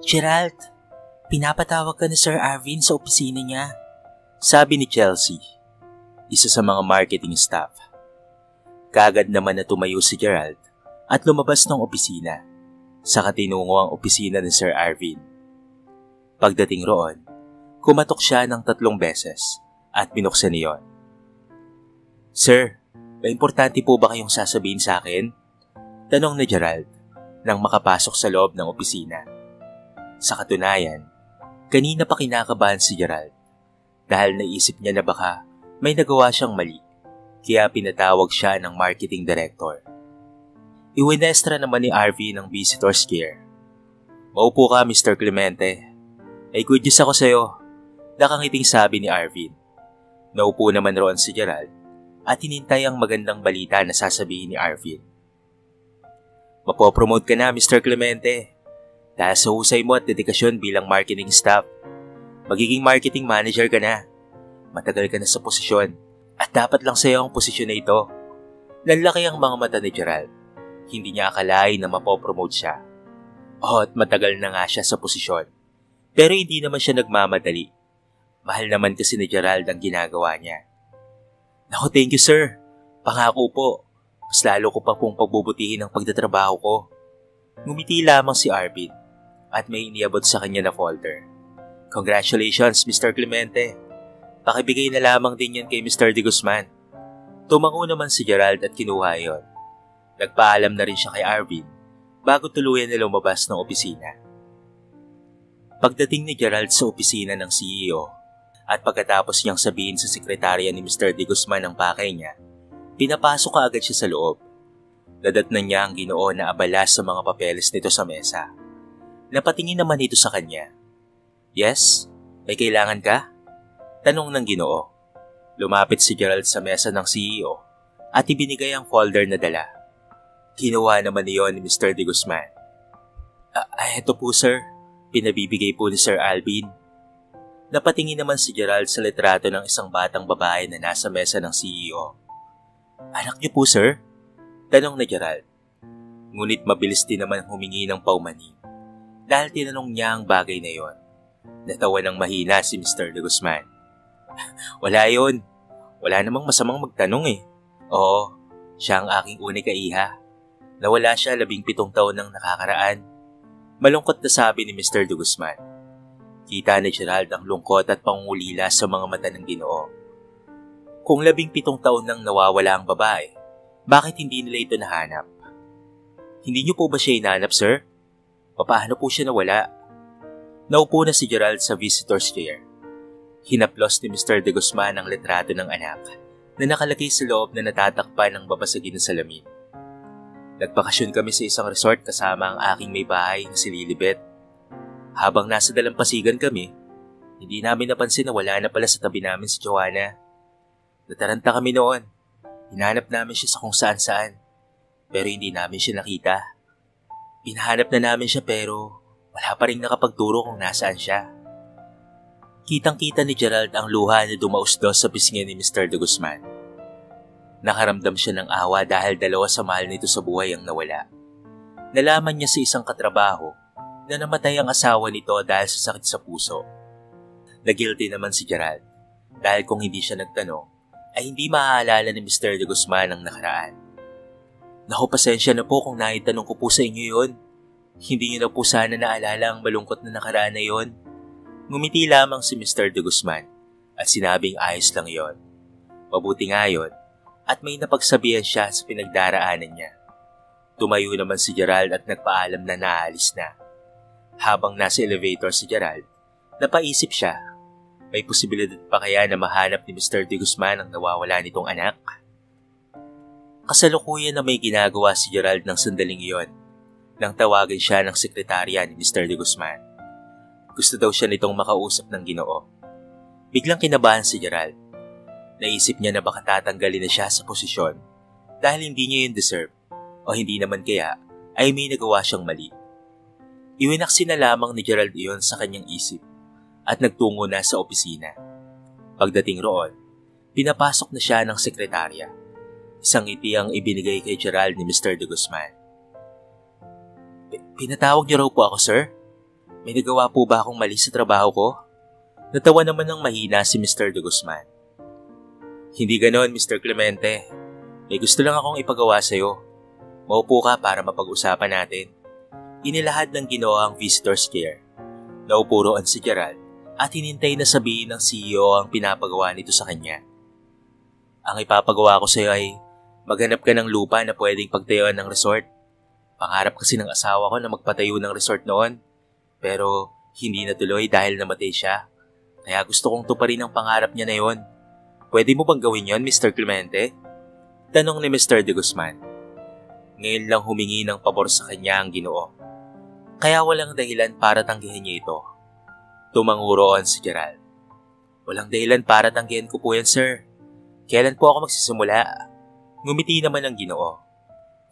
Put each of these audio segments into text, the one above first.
Gerald, pinapatawag ka ni Sir Arvin sa opisina niya. Sabi ni Chelsea, isa sa mga marketing staff. Kaagad naman na tumayo si Gerald at lumabas ng opisina. Saka tinungo ang opisina ni Sir Arvin. Pagdating roon, kumatok siya ng 3 beses at binuksan niyon. Sir, may importante po ba kayong sasabihin sa akin? Tanong ni Gerald nang makapasok sa loob ng opisina. Sa katunayan, kanina pa kinakabahan si Gerald dahil naisip niya na baka may nagawa siyang mali, kaya pinatawag siya ng marketing director. Iwinestra naman ni Arvin ng visitor's care. Maupo ka, Mr. Clemente. Ay good news ako sa'yo, nakangiting sabi ni Arvin. Naupo naman roon si Gerald at hinintay ang magandang balita na sasabihin ni Arvin. Mapopromote ka na, Mr. Clemente. Dahil sa husay mo at dedikasyon bilang marketing staff, magiging marketing manager ka na. Matagal ka na sa posisyon at dapat lang sa'yo ang posisyon na ito. Nanlaki ang mga mata ni Gerald. Hindi niya akalain na mapopromote siya. At matagal na nga siya sa posisyon. Pero hindi naman siya nagmamadali. Mahal naman kasi ni Gerald ang ginagawa niya. Naku, thank you sir. Pangako po, mas lalo ko pa pong pagbubutihin ang pagtatrabaho ko. Ngumiti lamang si Arvin at may iniabot sa kanya na folder. Congratulations, Mr. Clemente. Pakibigay na lamang din yan kay Mr. De Guzman. Tumango naman si Gerald at kinuha yon. Nagpaalam na rin siya kay Arvin bago tuluyan na lumabas ng opisina. Pagdating ni Gerald sa opisina ng CEO at pagkatapos niyang sabihin sa sekretarya ni Mr. De Guzman ang pakay niya, pinapasok kaagad siya sa loob. Nadatnan niya ang Ginoo na abala sa mga papeles nito sa mesa. Napatingin naman ito sa kanya. Yes? May kailangan ka? Tanong ng Ginoo. Lumapit si Gerald sa mesa ng CEO at ibinigay ang folder na dala. Kinuha naman niyon ni Mr. De Guzman. Ito po sir, pinabibigay po ni Sir Alvin. Napatingin naman si Gerald sa litrato ng isang batang babae na nasa mesa ng CEO. Anak niyo po sir? Tanong ni Gerald. Ngunit mabilis din naman humingi ng paumanhin dahil tinanong niya ang bagay na yon. Natawa ng mahina si Mr. De Guzman. Wala yon. Wala namang masamang magtanong eh. Oo, siya ang aking unika iha. Nawala siya 17 taon nang nakakaraan. Malungkot na sabi ni Mr. De Guzman. Kita ni Gerald ang lungkot at pangungulila sa mga mata ng Ginoo. Kung 17 taon nang nawawala ang babae, bakit hindi nila ito nahanap? Hindi niyo po ba siya hinahanap, sir? Paano po siya nawala? Naupo na si Gerald sa visitor's chair. Hinaplos ni Mr. De Guzman ang litrato ng anak na nakalagay sa loob na natatakpan ng babasagin ng salamin. Nagbakasyon kami sa isang resort kasama ang aking may bahay na si Lilibet. Habang nasa dalampasigan kami, hindi namin napansin na wala na pala sa tabi namin si Joanna. Nataranta kami noon. Hinahanap namin siya sa kung saan-saan, pero hindi namin siya nakita. Pinahanap na namin siya pero wala pa rin nakapagturo kung nasaan siya. Kitang-kita ni Gerald ang luha na dumausdos sa pisngi ni Mr. De Guzman. Nakaramdam siya ng awa dahil dalawa sa mahal nito sa buhay ang nawala. Nalaman niya sa isang katrabaho na namatay ang asawa nito dahil sa sakit sa puso. Nagilty naman si Gerald dahil kung hindi siya nagtanong, ay hindi maaalala ni Mr. De Guzman ang nakaraan. Naku, pasensya na po kung naitanong ko po sa inyo yon. Hindi niyo na po sana naalala ang malungkot na nakaraan na yon. Ngumiti lamang si Mr. De Guzman at sinabing ayos lang yon. Mabuti nga yon at may napagsabihan siya sa pinagdaraanan niya. Tumayo naman si Gerald at nagpaalam na naalis na. Habang nasa elevator si Gerald, napaisip siya. May posibilidad pa kaya na mahanap ni Mr. De Guzman ang nawawala nitong anak? Kasalukuyan na may ginagawa si Gerald ng sandaling iyon nang tawagan siya ng sekretarya ni Mr. De Guzman. Gusto daw siya nitong makausap ng Ginoo. Biglang kinabahan si Gerald. Naisip niya na baka tatanggalin na siya sa posisyon dahil hindi niya yun deserve o hindi naman kaya ay may nagawa siyang mali. Iwinaksi na lamang ni Gerald iyon sa kanyang isip at nagtungo na sa opisina. Pagdating roon, pinapasok na siya ng sekretarya. Isang ngiti ang ibinigay kay Gerald ni Mr. De Guzman. Pinatawag niyo raw po ako, sir? May nagawa po ba akong mali sa trabaho ko? Natawa naman ng mahina si Mr. De Guzman. Hindi ganon, Mr. Clemente. May gusto lang akong ipagawa sa'yo. Maupo ka para mapag-usapan natin. Inilahad ng Ginoo ang visitor's care. Naupo roon si Gerald at hinintay na sabihin ng CEO ang pinapagawa nito sa kanya. Ang ipapagawa ko sa'yo ay maghanap ka ng lupa na pwedeng pagtayuan ng resort. Pangarap kasi ng asawa ko na magpatayo ng resort noon. Pero hindi natuloy dahil namatay siya. Kaya gusto kong tuparin ang pangarap niya na yon. Pwede mo bang gawin yon, Mr. Clemente? Tanong ni Mr. De Guzman. Ngayon lang humingi ng pabor sa kanya ang Ginoo. Kaya walang dahilan para tanggihin niya ito. Tumanguroon si Gerald. Walang dahilan para tanggihin ko po yan, sir. Kailan po ako magsisimula? Ngumiti naman ang Ginoo.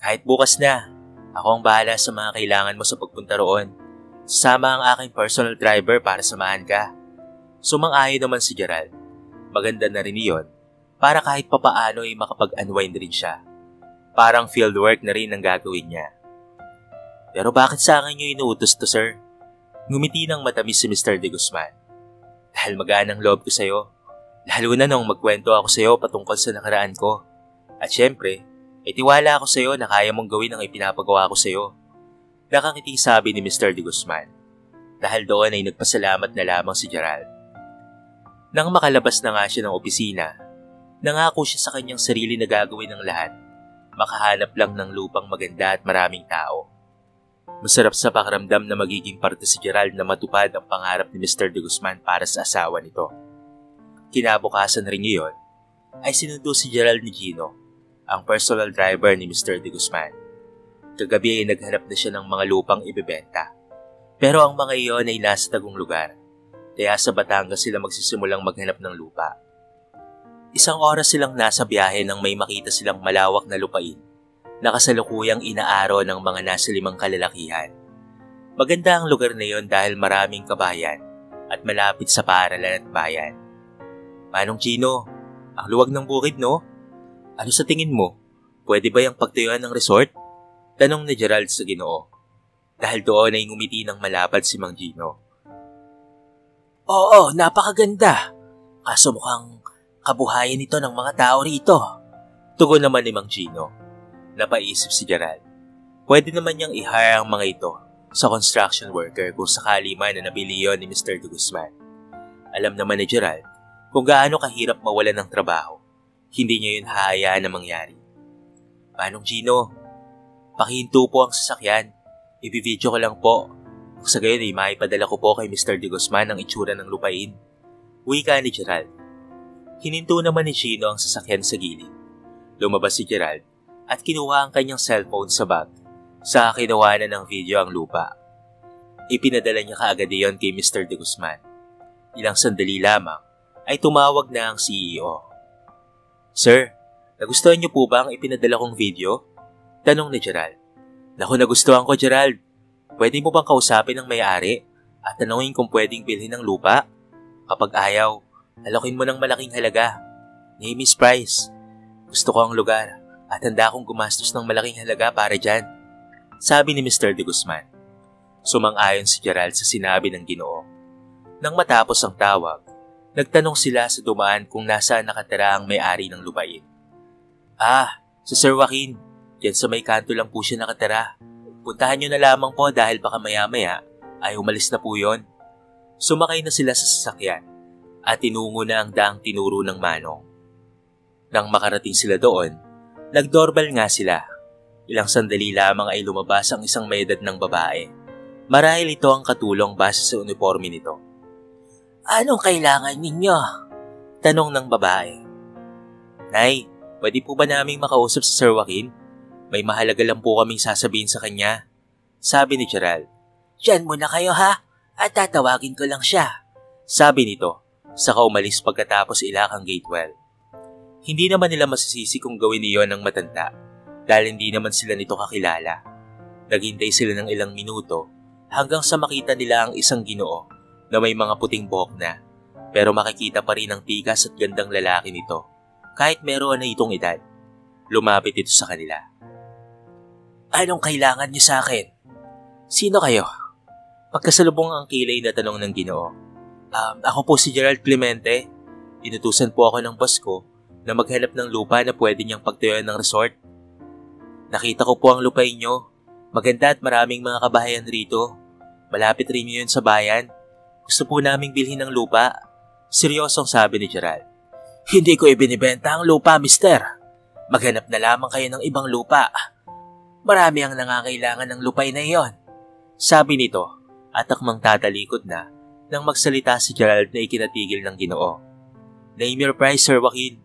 Kahit bukas na, ako ang bahala sa mga kailangan mo sa pagpunta roon. Sasama ang aking personal driver para samahan ka. Sumang-ayon naman si Gerald. Maganda na rin iyon para kahit papaano ay makapag-unwind rin siya. Parang fieldwork na rin ang gagawin niya. Pero bakit sa akin niyo inuutos to, sir? Ngumiti ng matamis si Mr. De Guzman. Dahil magaan ang loob ko sa'yo. Lalo na nung magkwento ako sa'yo patungkol sa nakaraan ko. At syempre, tiwala ako sa'yo na kaya mong gawin ang ipinapagawa ko sa'yo. Nakangiti sabi ni Mr. De Guzman. Dahil doon ay nagpasalamat na lamang si Gerald. Nang makalabas na nga siya ng opisina, nangako siya sa kanyang sarili na gagawin ng lahat. Makahanap lang ng lupang maganda at maraming tao. Masarap sa pakiramdam na magiging parte si Gerald na matupad ang pangarap ni Mr. De Guzman para sa asawa nito. Kinabukasan rin iyon, ay sinundo si Gerald ni Gino, ang personal driver ni Mr. De Guzman. Kagabi ay naghanap na siya ng mga lupang ibebenta. Pero ang mga iyon ay nasa tagong lugar, kaya sa Batangas sila magsisimulang maghanap ng lupa. Isang oras silang nasa biyahe nang may makita silang malawak na lupain na kasalukuyang inaaro ng mga nasa 5 kalalakihan. Maganda ang lugar na iyon dahil maraming kabayan at malapit sa paaralan at bayan. Manong Gino, ang luwag ng bukid, no? Ano sa tingin mo? Pwede ba yung pagtayuan ng resort? Tanong ni Gerald sa Ginoo. Dahil doon ay ngumiti ng malapad si Mang Gino. Oo, napakaganda. Kaso mukhang kabuhayan ito ng mga tao rito. Tugon naman ni Mang Gino. Napaisip si Gerald. Pwede naman niyang i-hire ang mga ito sa construction worker kung sakali man na nabili yon ni Mr. De Guzman. Alam naman ni Gerald kung gaano kahirap mawalan ng trabaho. Hindi niya yun hahayaan na mangyari. Manong Gino, pakihinto po ang sasakyan. Ibibidyo ko lang po. Kung sa gayon ay maipadala ko po kay Mr. De Guzman ang itsura ng lupain. Wika ni Gerald. Hininto naman ni Gino ang sasakyan sa gilid. Lumabas si Gerald at kinuha ang kanyang cellphone sa bag. Sa kinuha na ng video ang lupa. Ipinadala niya kaagad iyon kay Mr. De Guzman. Ilang sandali lamang ay tumawag na ang CEO. Sir, nagustuhan niyo po ba ang ipinadala kong video? Tanong ni Gerald. Naku, nagustuhan ko, Gerald. Pwede mo bang kausapin ang may-ari at tanungin kung pwedeng bilhin ng lupa? Kapag ayaw, alokin mo ng malaking halaga. Name is price. Gusto ko ang lugar at handa akong gumastos ng malaking halaga para dyan. Sabi ni Mr. De Guzman. Sumang-ayon si Gerald sa sinabi ng Ginoo. Nang matapos ang tawag, nagtanong sila sa dumaan kung nasaan nakatira ang may-ari ng lupain. Si Sir Joaquin, diyan sa may kanto lang po siya nakatira. Puntahan niyo na lamang po dahil baka maya-maya ay umalis na po yon. Sumakay na sila sa sasakyan at tinungo na ang daang tinuro ng manong. Nang makarating sila doon, nag-doorbell nga sila. Ilang sandali lamang ay lumabas ang isang may edad ng babae. Marahil ito ang katulong base sa uniforme nito. Anong kailangan ninyo? Tanong ng babae. Nay, pwede po ba naming makausap si Sir Joaquin? May mahalaga lang po kaming sasabihin sa kanya. Sabi ni Gerald. Diyan muna kayo ha, at tatawagin ko lang siya. Sabi nito, saka umalis pagkatapos ilak ang gate well. Hindi naman nila masisisi kung gawin niyon ng matanda dahil hindi naman sila nito kakilala. Naghintay sila ng ilang minuto hanggang sa makita nila ang isang Ginoo na may mga puting buhok na pero makikita pa rin ang tikas at gandang lalaki nito kahit meron na itong edad. Lumapit ito sa kanila. Anong kailangan niyo sa akin? Sino kayo? Pagkasalubong ang kilay na tanong ng Ginoo. Ako po si Gerald Clemente. Inutusan po ako ng boss ko na maghanap ng lupa na pwede niyang pagtayuan ng resort. Nakita ko po ang lupain niyo. Maganda at maraming mga kabahayan rito. Malapit rin yun sa bayan. Gusto po naming bilhin ng lupa. Seryosong sabi ni Gerald. Hindi ko ibinibenta ang lupa, mister. Maghanap na lamang kayo ng ibang lupa. Marami ang nangangailangan ng lupay na iyon. Sabi nito at akmang tatalikod na nang magsalita si Gerald na ikinatigil ng Ginoo. Name your price, Sir Joaquin.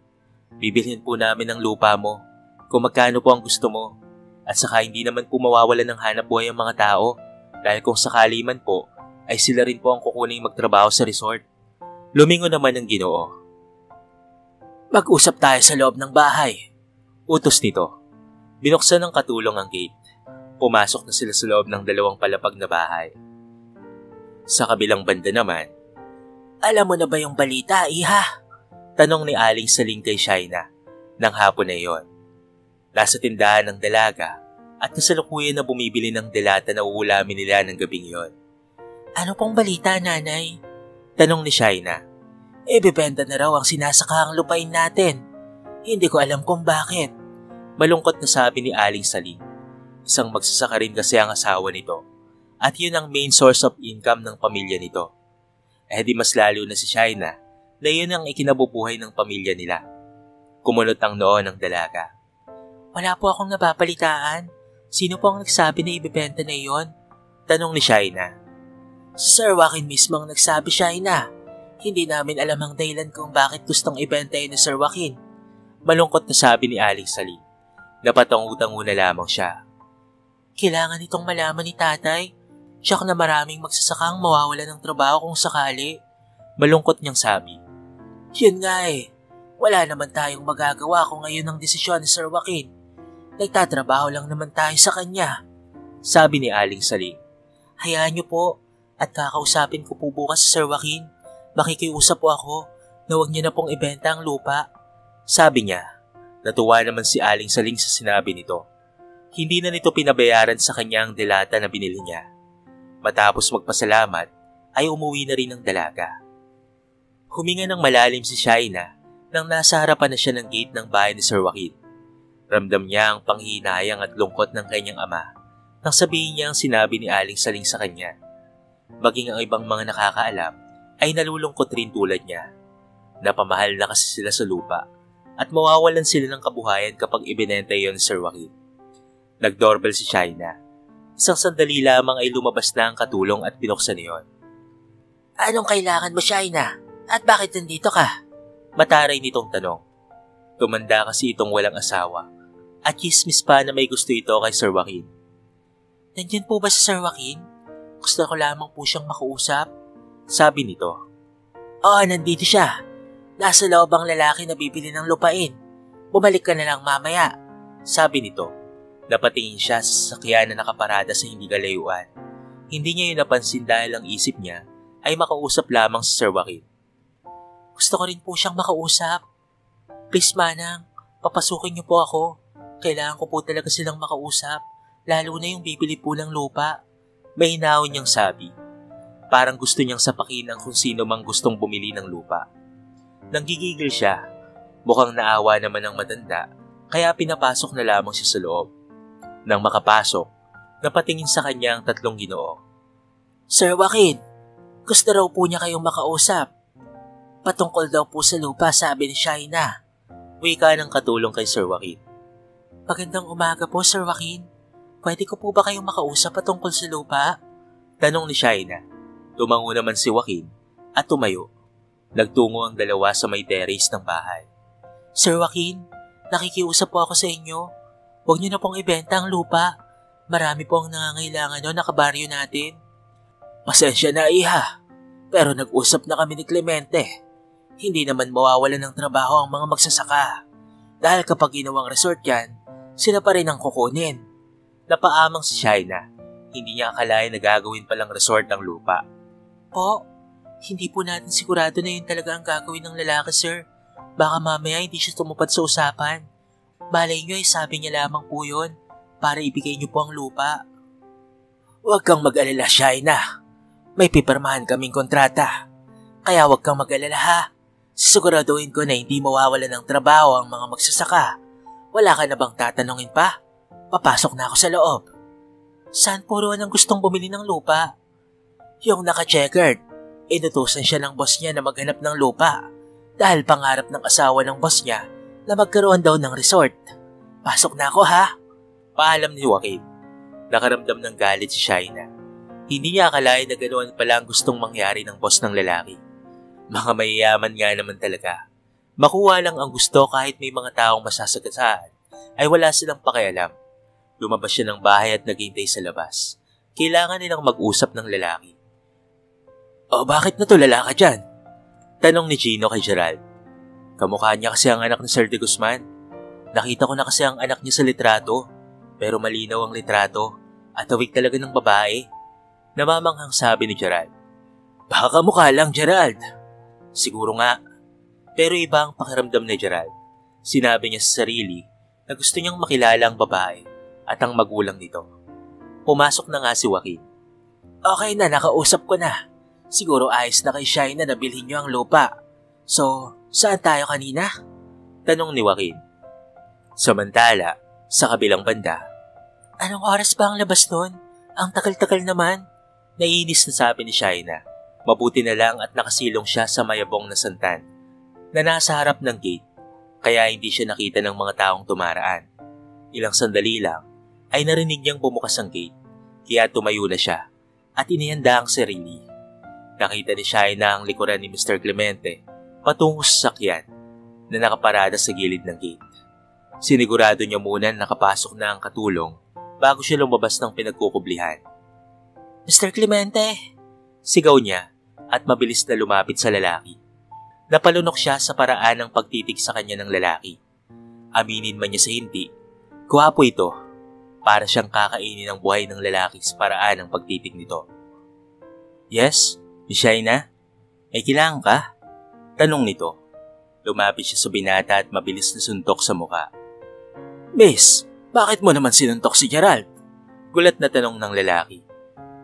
Bibilhin po namin ang lupa mo kung magkano po ang gusto mo. At saka hindi naman po mawawala ng hanap buhay ang mga tao dahil kung sakali man po ay sila rin po ang kukuning magtrabaho sa resort. Lumingon naman ang Ginoo. Mag-usap tayo sa loob ng bahay. Utos nito. Binuksan ng katulong ang gate. Pumasok na sila sa loob ng 2 palapag na bahay. Sa kabilang banda naman, alam mo na ba yung balita, iha? Tanong ni Aling Saling kay Shaina ng hapon na iyon. Nasa tindahan ng dalaga at kasalukuyan na bumibili ng delata na uulamin nila ng gabing iyon. Ano pong balita, nanay? Tanong ni Shaina. Bebenta na raw ang sinasakahang lupain natin. Hindi ko alam kung bakit. Malungkot na sabi ni Aling Saling. Isang magsasaka rin kasi ang asawa nito at yun ang main source of income ng pamilya nito. Di mas lalo na si Shaina na yun ang ikinabubuhay ng pamilya nila. Kumunot ang noo ng dalaga. Wala po akong napapalitaan. Sino po ang nagsabi na ibebenta na iyon? Tanong ni Shaina. Si Sir Joaquin mismo ang nagsabi, Shaina. Hindi namin alam ang dahilan kung bakit gustong ibenta yun ni Sir Joaquin. Malungkot na sabi ni Aling Saling. Napatangutang na lamang siya. Kailangan itong malaman ni tatay. Siyak na maraming magsasakang mawawala ng trabaho kung sakali. Malungkot niyang sabi. Yun nga Wala naman tayong magagawa kung ngayon ang desisyon ni Sir Joaquin. Nagtatrabaho lang naman tayo sa kanya. Sabi ni Aling Saling. Hayaan niyo po at kakausapin ko po bukas si Sir Joaquin. Makikiusap po ako na huwag niyo na pong ibenta ang lupa. Sabi niya. Natuwa naman si Aling Saling sa sinabi nito. Hindi na nito pinabayaran sa kanya ang delata na binili niya. Matapos magpasalamat ay umuwi na rin ang dalaga. Huminga ng malalim si Shaina nang nasa harapan na siya ng gate ng bahay ni Sir Joaquin. Ramdam niya ang panghihinayang at lungkot ng kanyang ama nang sabihin niya ang sinabi ni Aling Saling sa kanya. Maging ang ibang mga nakakaalam ay nalulungkot rin tulad niya. Napamahal na kasi sila sa lupa at mawawalan sila ng kabuhayan kapag ibinenta iyon ni Sir Joaquin. Nag-doorbell si Shaina. Isang sandali lamang ay lumabas na ang katulong at binuksan iyon. Anong kailangan mo, Shaina? At bakit nandito ka? Mataray nitong tanong. Tumanda kasi itong walang asawa at chismis pa na may gusto ito kay Sir Joaquin. Nandiyan po ba si Sir Joaquin? Gusto ko lamang po siyang makausap. Sabi nito. Oo, nandito siya. Nasa loob ang lalaki na bibili ng lupain. Bumalik ka na lang mamaya. Sabi nito. Napatingin siya sa sasakyan na nakaparada sa hindi kalayuan. Hindi niya yun napansin dahil ang isip niya ay makausap lamang si Sir Joaquin. Gusto ko rin po siyang makausap. Please, Manang, papasukin niyo po ako. Kailangan ko po talaga silang makausap, lalo na yung bibili po ng lupa. May hinahon niyang sabi. Parang gusto niyang sapakin ang kung sino mang gustong bumili ng lupa. Nanggigigil siya. Mukhang naawa naman ang matanda, kaya pinapasok na lamang siya sa loob. Nang makapasok, napatingin sa kanya ang 3 Ginoo. Sir Joaquin, gusto raw po niya kayong makausap. Patungkol daw po sa lupa, sabi ni Shaina. Wika ng katulong kay Sir Joaquin. Magandang umaga po, Sir Joaquin. Pwede ko po ba kayong makausap patungkol sa lupa? Tanong ni Shaina. Tumango naman si Joaquin at tumayo. Nagtungo ang dalawa sa may terrace ng bahay. Sir Joaquin, nakikiusap po ako sa inyo. Huwag niyo na pong ibenta ang lupa. Marami po ang nangangailangan doon na kabaryo natin. Pasensya na, iha. Pero nag-usap na kami ni Clemente. Hindi naman mawawalan ng trabaho ang mga magsasaka. Dahil kapag ginawang resort yan, sila pa rin ang kukunin. Napaamang si Shaina. Hindi niya akalain na gagawin palang resort ang lupa. Po, hindi po natin sigurado na yun talaga ang gagawin ng lalaki, sir. Baka mamaya hindi siya tumupad sa usapan. Balay niyo ay sabi niya lamang po yun para ibigay niyo po ang lupa. Huwag kang mag-alala, Shaina. May pipirmahan kaming kontrata. Kaya huwag kang mag-alala ha. Siguraduhin ko na hindi mawawala ng trabaho ang mga magsasaka. Wala ka na bang tatanungin pa? Papasok na ako sa loob. Saan puro ang gustong bumili ng lupa? Yung naka-checkered. Inutusan siya ng boss niya na maghanap ng lupa dahil pangarap ng asawa ng boss niya na magkaroon daw ng resort. Pasok na ako ha. Paalam ni Joaquin. Nakaramdam ng galit si Shaina. Hindi niya akalain na ganoon pala ang gustong mangyari ng boss ng lalaki. Mga mayayaman nga naman talaga. Makuha lang ang gusto kahit may mga taong masasagasaan ay wala silang pakialam. Lumabas siya ng bahay at naghintay sa labas. Kailangan nilang mag-usap ng lalaki. O bakit natulala ka dyan? Tanong ni Gino kay Gerald. Kamukha niya kasi ang anak ni Sir de Guzman. Nakita ko na kasi ang anak niya sa litrato. Pero malinaw ang litrato at awig talaga ng babae. Namamanghang sabi ni Gerald. Baka mukha lang, Gerald. Siguro nga. Pero iba ang pakiramdam ni Gerald. Sinabi niya sa sarili na gusto niyang makilala ang babae at ang magulang nito. Pumasok na nga si Joaquin. Okay na, nakausap ko na. Siguro ayos na kay Shaina na bilhin niyo ang lupa. So, saan tayo kanina? Tanong ni Joaquin. Samantala, sa kabilang banda. Anong oras ba ang labas nun? Ang tagal-tagal naman. Naiinis na sabi ni Shaina. Mabuti na lang at nakasilong siya sa mayabong na santan na nasa harap ng gate kaya hindi siya nakita ng mga taong tumaraan. Ilang sandali lang ay narinig niyang bumukas ang gate kaya tumayo na siya at inihanda ang sarili. Nakita ni Shaina ang likuran ni Mr. Clemente patungo sa sakyan na nakaparada sa gilid ng gate. Sinigurado niya muna na nakapasok na ang katulong bago siya lumabas ng pinagkukublihan. Mr. Clemente! Sigaw niya at mabilis na lumapit sa lalaki. Napalunok siya sa paraan ng pagtitig sa kanya ng lalaki. Aminin man niya sa hindi, gwapo ito. Para siyang kakainin ang buhay ng lalaki sa paraan ng pagtitig nito. Yes? Miss Shaina? May kailangan ka? Tanong nito. Lumapit siya sa binata at mabilis na suntok sa muka. Miss, bakit mo naman sinuntok si Gerald? Gulat na tanong ng lalaki.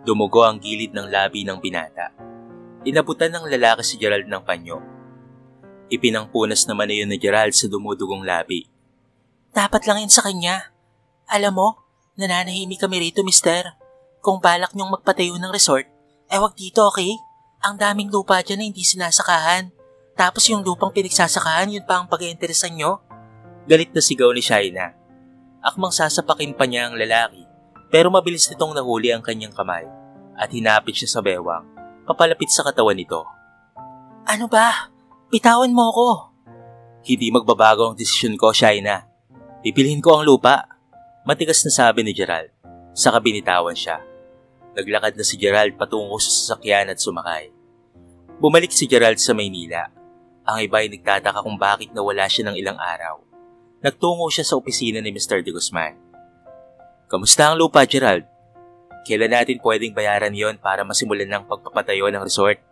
Dumugo ang gilid ng labi ng binata. Inabutan ng lalaki si Gerald ng panyo. Ipinangpunas naman na yun ni Gerald sa dumudugong labi. Dapat lang yun sa kanya. Alam mo, nananahimik kami rito, mister. Kung balak niyong magpatayo ng resort, wag dito, okay? Ang daming lupa dyan na hindi sinasakahan. Tapos yung lupang pinagsasakahan, yun pa ang pag-iinteresan nyo? Galit na sigaw ni Shaina. Akmang sasapakin pa niya ang lalaki, pero mabilis nitong nahuli ang kanyang kamay at hinapit siya sa bewang, papalapit sa katawan nito. Ano ba? Bitawan mo ako. Hindi magbabago ang desisyon ko, Shaina. Pipilhin ko ang lupa. Matigas na sabi ni Gerald. Saka binitawan siya. Naglakad na si Gerald patungo sa sasakyan at sumakay. Bumalik si Gerald sa Maynila. Ang iba ay nagtataka kung bakit nawala siya ng ilang araw. Nagtungo siya sa opisina ni Mr. de Guzman. Kamusta ang lupa, Gerald? Kailan natin pwedeng bayaran yon para masimulan ng pagpapatayo ng resort?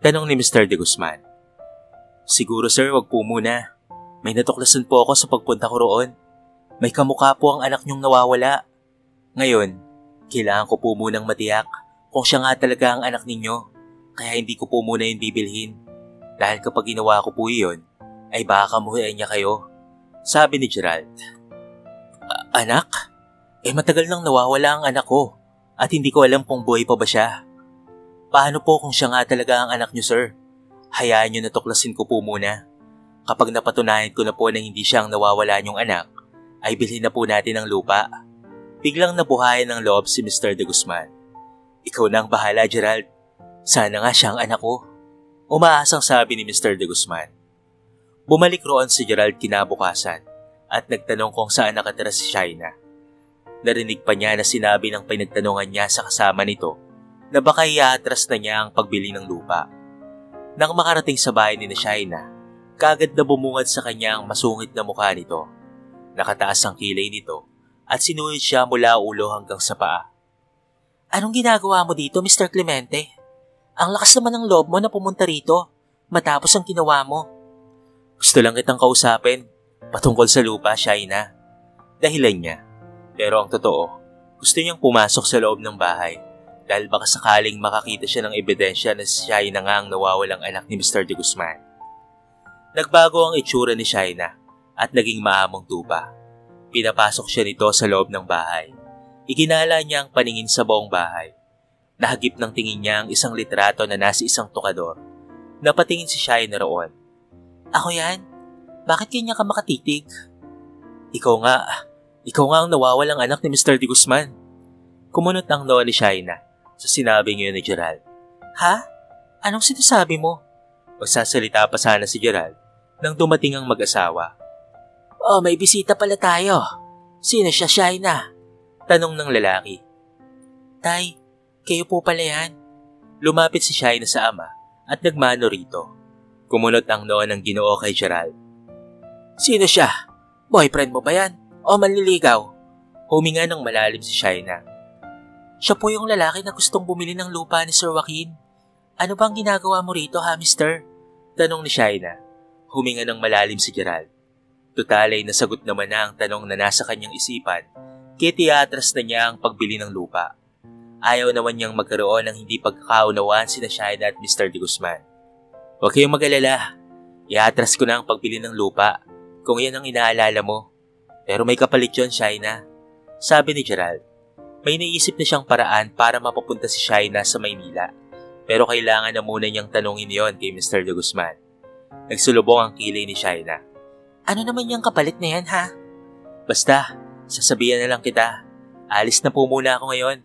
Tanong ni Mr. de Guzman. Siguro sir, wag po muna. May natuklasan po ako sa pagpunta ko roon. May kamukha po ang anak niyong nawawala. Ngayon, kailangan ko po munang matiyak kung siya nga talaga ang anak ninyo. Kaya hindi ko po muna yung bibilhin. Dahil kapag ginawa ko po yun, ay baka kamuhian niya kayo. Sabi ni Gerald. Anak? Matagal nang nawawala ang anak ko at hindi ko alam kung buhay pa ba siya. Paano po kung siya nga talaga ang anak niyo, sir? Hayaan niyo na tuklasin ko po muna. Kapag napatunayan ko na po na hindi siya ang nawawala niyong anak, ay bilhin na po natin ang lupa. Biglang nabuhayan ng loob si Mr. de Guzman. Ikaw na ang bahala, Gerald. Sana nga siya ang anak ko. Umaasang sabi ni Mr. de Guzman. Bumalik roon si Gerald kinabukasan at nagtanong kung saan nakatira si Shaina. Narinig pa niya na sinabi ng pinagtanungan niya sa kasama nito na baka iatras na niya ang pagbili ng lupa. Nang makarating sa bahay ni Shaina, kaagad na bumungad sa kanya ang masungit na mukha nito. Nakataas ang kilay nito at sinuhid siya mula ulo hanggang sa paa. Anong ginagawa mo dito, Mr. Clemente? Ang lakas naman ng loob mo na pumunta rito matapos ang ginawa mo. Gusto lang kitang kausapin patungkol sa lupa, Shaina. Dahilan niya. Pero ang totoo, gusto niyang pumasok sa loob ng bahay dahil baka sakaling makakita siya ng ebidensya na si Shaina nga ang nawawalang anak ni Mr. De Guzman. Nagbago ang itsura ni Shaina at naging maamong tupa. Pinapasok siya nito sa loob ng bahay. Iginala niya ang paningin sa buong bahay. Nahagip ng tingin niya ang isang litrato na nasa isang tukador. Napatingin si Shaina roon. Ako yan? Bakit kanya ka makatitig? Ikaw nga ang nawawalang anak ni Mr. De Guzman. Kumunot ang noo ni Shaina sa sinabing yun ni Gerald. Ha? Anong sinasabi mo? Magsasalita pa sana si Gerald nang dumating ang mag-asawa. Oh, may bisita pala tayo. Sino siya, Shaina? Tanong ng lalaki. Tay, kayo po pala yan? Lumapit si Shaina sa ama at nagmano rito. Kumunot ang noo ng Ginoo kay Gerald. Sino siya? Boyfriend mo ba yan? O manliligaw? Huminga ng malalim si Shaina. Siya po yung lalaki na gustong bumili ng lupa ni Sir Joaquin. Ano bang ginagawa mo rito, ha, mister? Tanong ni Shaina. Huminga ng malalim si Gerald. Tutal ay nasagot naman na ang tanong na nasa kanyang isipan, kaya tiatras na niya ang pagbili ng lupa. Ayaw naman niyang magkaroon ng hindi pagkakaunawaan sina Shaina at Mr. De Guzman. Huwag kayong mag-alala. Iatras ko na ang pagbili ng lupa kung yan ang inaalala mo. Pero may kapalit yun, Shaina. Sabi ni Gerald. May naisip na siyang paraan para mapapunta si Shaina sa Maynila. Pero kailangan na muna niyang tanungin yon kay Mr. De Guzman. Nagsulubong ang kilay ni Shaina. Ano naman yung kapalit na yan, ha? Basta, sasabihan na lang kita. Alis na po muna ako ngayon.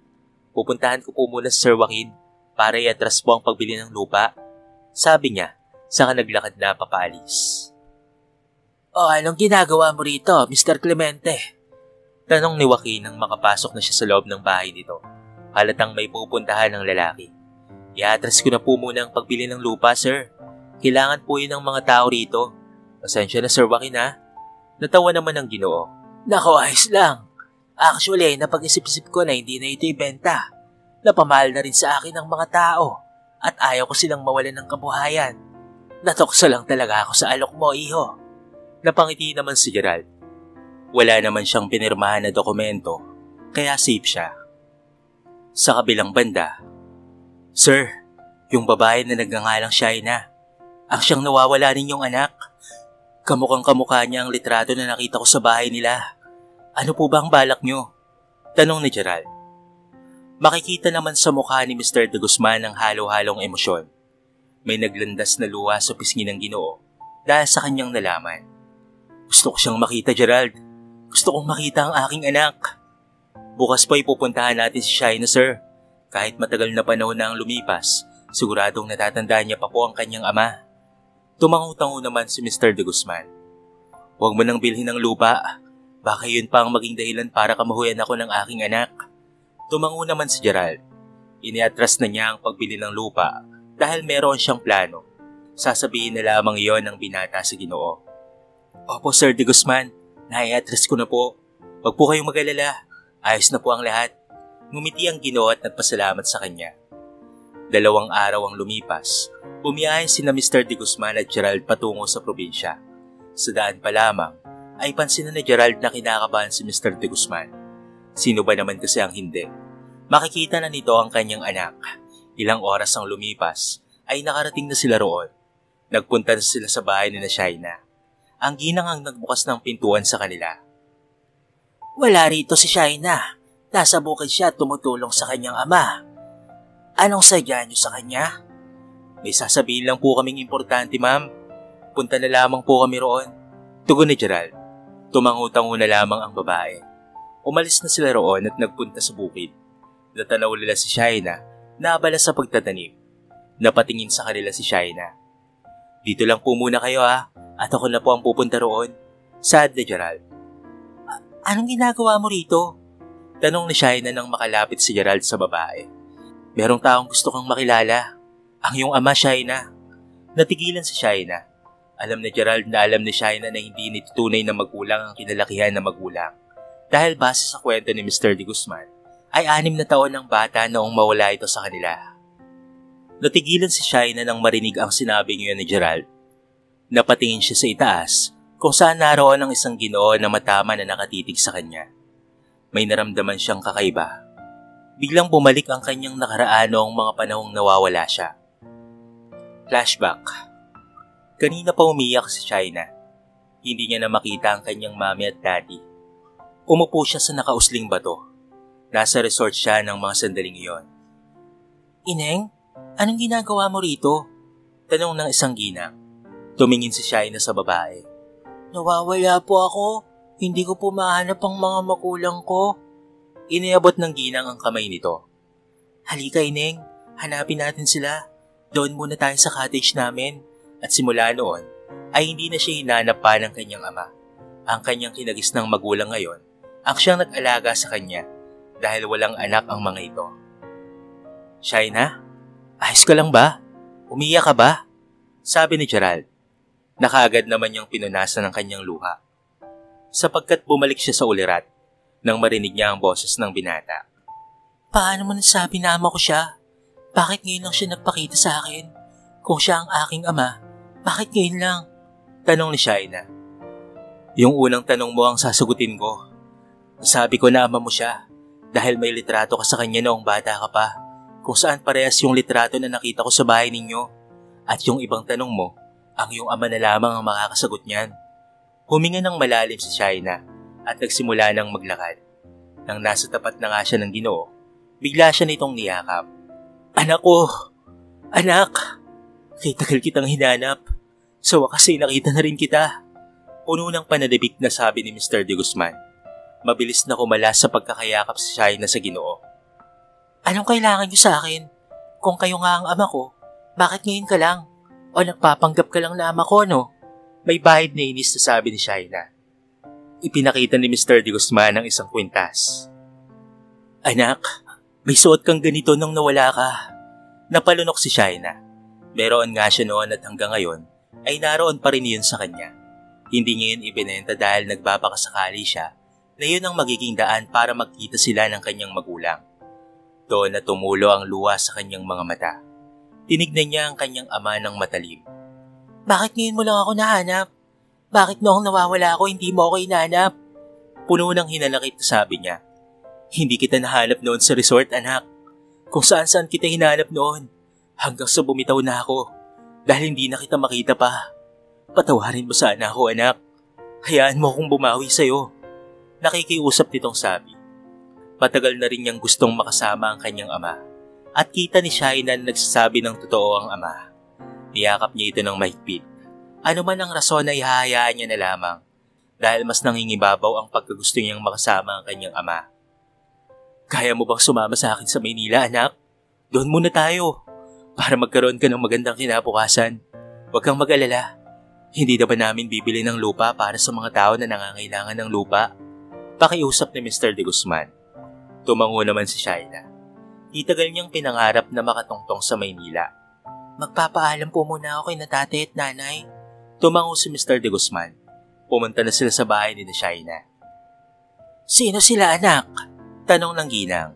Pupuntahan ko po muna si Sir Joaquin para iatras po ang pagbili ng lupa. Sabi niya, saka naglakad na papaalis. O anong ginagawa mo rito, Mr. Clemente? Tanong ni Joaquin nang makapasok na siya sa loob ng bahay nito. Halatang may pupuntahan ng lalaki. Iatras ko na po muna ang pagbili ng lupa, sir. Kailangan po yun ng mga tao rito. Pasensya na, Sir Joaquin, ha? Natawa naman ang Ginoo. Nako, ayos lang. Actually, napag-isip-isip ko na hindi na ito ibenta. Napamahal na rin sa akin ang mga tao at ayaw ko silang mawalan ng kabuhayan. Natokso lang talaga ako sa alok mo, iho. Napangiti naman si Gerald. Wala naman siyang pinirmahan na dokumento, kaya safe siya. Sa kabilang banda, Sir, yung babae na nagngangalang Shaina, ang siyang nawawala ninyong anak. Kamukhang-kamukha niya ang litrato na nakita ko sa bahay nila. Ano po ba ang balak niyo? Tanong ni Gerald. Makikita naman sa mukha ni Mr. De Guzman ang halo-halong emosyon. May naglandas na luha sa pisngi ng Ginoo dahil sa kanyang nalaman. Gusto ko siyang makita, Gerald. Gusto kong makita ang aking anak. Bukas po ipupuntahan natin si Shaina, sir. Kahit matagal na panahon na ang lumipas, siguradong natatandaan niya pa po ang kanyang ama. Tumango-tango naman si Mr. De Guzman. Huwag mo nang bilhin ng lupa. Baka yun pa ang maging dahilan para kamahuyan ako ng aking anak. Tumango naman si Gerald. Iniatras na niya ang pagbili ng lupa dahil meron siyang plano. Sasabihin na lamang iyon ng binata sa Ginoo. Opo, Sir De Guzman. Nai-address ko na po. Huwag po kayong mag-alala. Ayos na po ang lahat. Ngumiti ang Ginoo at nagpasalamat sa kanya. 2 araw ang lumipas. Bumiyahe sina Mr. De Guzman at Gerald patungo sa probinsya. Sa daan pa lamang, ay pansin ni Gerald na kinakabahan si Mr. De Guzman. Sino ba naman kasi ang hindi? Makikita na nito ang kanyang anak. Ilang oras ang lumipas, ay nakarating na sila roon. Nagpunta na sila sa bahay ni Shaina. Ang ginang ang nagbukas ng pintuan sa kanila. Wala rito si Shaina. Nasa bukid siya at tumutulong sa kanyang ama. Anong sadya niyo sa kanya? May sasabihin lang po kaming importante, ma'am. Punta na lamang po kami roon. Tugon ni Gerald. Tumango-tango na lamang ang babae. Umalis na sila roon at nagpunta sa bukid. Natanaw nila si Shaina na abala sa pagtatanim. Napatingin sa kanila si Shaina. Dito lang po muna kayo ha. At ako na po ang pupunta roon. Sad ni Gerald. Anong ginagawa mo rito? Tanong ni Shaina nang makalapit si Gerald sa babae. Merong taong gusto kang makilala. Ang iyong ama, Shaina. Natigilan si Shaina. Alam ni Gerald na alam ni Shaina na hindi nito tunay na magulang ang kinalakihan na magulang. Dahil base sa kwento ni Mr. De Guzman, ay 6 na taon ng bata noong mawala ito sa kanila. Natigilan si Shaina nang marinig ang sinabi niya ni Gerald. Napatingin siya sa itaas kung saan naroon ang isang Ginoo na matama na nakatitig sa kanya. May naramdaman siyang kakaiba. Biglang bumalik ang kanyang nakaraan noong mga panahong nawawala siya. Flashback. Kanina pa umiyak si China. Hindi niya na makita ang kanyang mami at daddy. Umupo siya sa nakausling bato. Nasa resort siya ng mga sandaling iyon. Ineng, anong ginagawa mo rito? Tanong ng isang ginang. Tumingin si China sa babae. Nawawala po ako. Hindi ko po mahanap ang mga magulang ko. Iniabot ng ginang ang kamay nito. Halika, Ineng. Hanapin natin sila. Doon muna tayo sa cottage namin. At simula noon, ay hindi na siya hinanap pa ng kanyang ama. Ang kanyang kinagis ng magulang ngayon, ang siyang nag-alaga sa kanya dahil walang anak ang mga ito. China, ayos ka lang ba? Umiyak ka ba? Sabi ni Gerald. Nakaagad naman niyang pinunasan ng kanyang luha. Sapagkat bumalik siya sa ulirat nang marinig niya ang boses ng binata. Paano mo nasabi na ama ko siya? Bakit ngayon lang siya nagpakita sa akin? Kung siya ang aking ama, bakit ngayon lang? Tanong ni China. Yung unang tanong mo ang sasagutin ko. Sabi ko na ama mo siya dahil may litrato ka sa kanya noong bata ka pa, kung saan parehas yung litrato na nakita ko sa bahay ninyo. At yung ibang tanong mo, ang iyong ama na lamang ang makakasagot niyan. Huminga ng malalim si China at nagsimula ng maglakad. Nang nasa tapat na nga siya ng Ginoo, bigla siya nitong niyakap. Anak ko! Anak! Kitagal kitang hinanap. Sa wakas ay nakita na rin kita. Puno ng pananabik na sabi ni Mr. De Guzman. Mabilis na kumalas sa pagkakayakap si China sa Ginoo. Anong kailangan niyo sa akin? Kung kayo nga ang ama ko, bakit ngayon ka lang? O nagpapanggap ka lang na ama ko, no? May bahid na inis na sabi ni China. Ipinakita ni Mr. De Guzman ang isang kwintas. Anak, may suot kang ganito nang nawala ka. Napalunok si China. Meron nga siya noon at hanggang ngayon ay naroon pa rin yun sa kanya. Hindi niya yun ibinenta dahil nagbabakasakali siya na yun ang magiging daan para magkita sila ng kanyang magulang. Doon na tumulo ang luha sa kanyang mga mata. Tinignan niya ang kanyang ama ng matalim. Bakit ngayon mo lang ako nahanap? Bakit noong nawawala ako hindi mo ako hinanap? Puno ng hinanakit sabi niya. Hindi kita nahanap noon sa resort, anak. Kung saan-saan kita hinanap noon. Hanggang sa bumitaw na ako dahil hindi na kita makita pa. Patawarin mo sana ako, anak. Hayaan mo akong bumawi sa'yo. Nakikiusap nitong sabi. Matagal na rin niyang gustong makasama ang kanyang ama. At kita ni China na nagsasabi ng totoo ang ama. Niyakap niya ito ng mahigpit. Ano man ang rason ay hahayaan niya na lamang dahil mas nangingibabaw ang pagkagusto niyang makasama ang kanyang ama. Kaya mo bang sumama sa akin sa Maynila, anak? Doon muna tayo para magkaroon ka ng magandang kinabukasan. Huwag kang mag-alala. Hindi na ba namin bibili ng lupa para sa mga tao na nangangailangan ng lupa? Pakiusap ni Mr. De Guzman. Tumango naman si China. Itagal niyang pinangarap na makatungtong sa Maynila. Magpapaalam po muna ako kay na tatay at nanay. Tumango si Mr. De Guzman. Pumunta na sila sa bahay ni China. Sino sila, anak? Tanong ng ginang.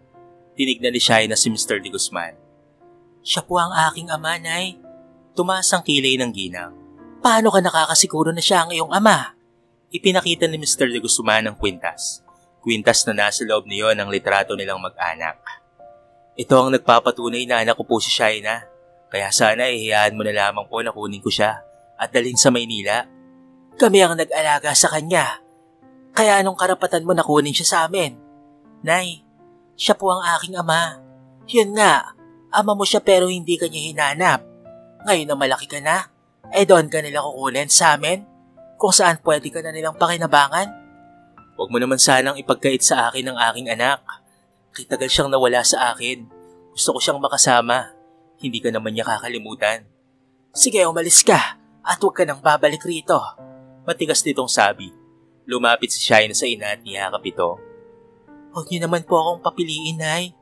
Tinignan ni China si Mr. De Guzman. Siya po ang aking ama, Nay. Tumaas ang kilay ng ginang. Paano ka nakakasiguro na siya ang iyong ama? Ipinakita ni Mr. De Guzman ang kwintas. Kwintas na nasa loob niyon ang litrato nilang mag-anak. Ito ang nagpapatunay na anak ko po si China. Kaya sana ihiyaan mo na lamang po na kunin ko siya at dalhin sa Maynila. Kami ang nag-alaga sa kanya. Kaya anong karapatan mo na kunin siya sa amin? Nay, siya po ang aking ama. Yun nga, ama mo siya pero hindi ka niya hinanap. Ngayon na malaki ka na, doon ka nila kukunin sa amin? Kung saan pwede ka na nilang pakinabangan? Huwag mo naman sanang ipagkait sa akin ang aking anak. Kitagal siyang nawala sa akin. Gusto ko siyang makasama. Hindi ka naman niya kakalimutan. Sige, umalis ka at huwag ka nang babalik rito. Matigas nitong sabi. Lumapit si China sa ina at niyakap ito. Huwag niyo naman po akong papiliin, Nay.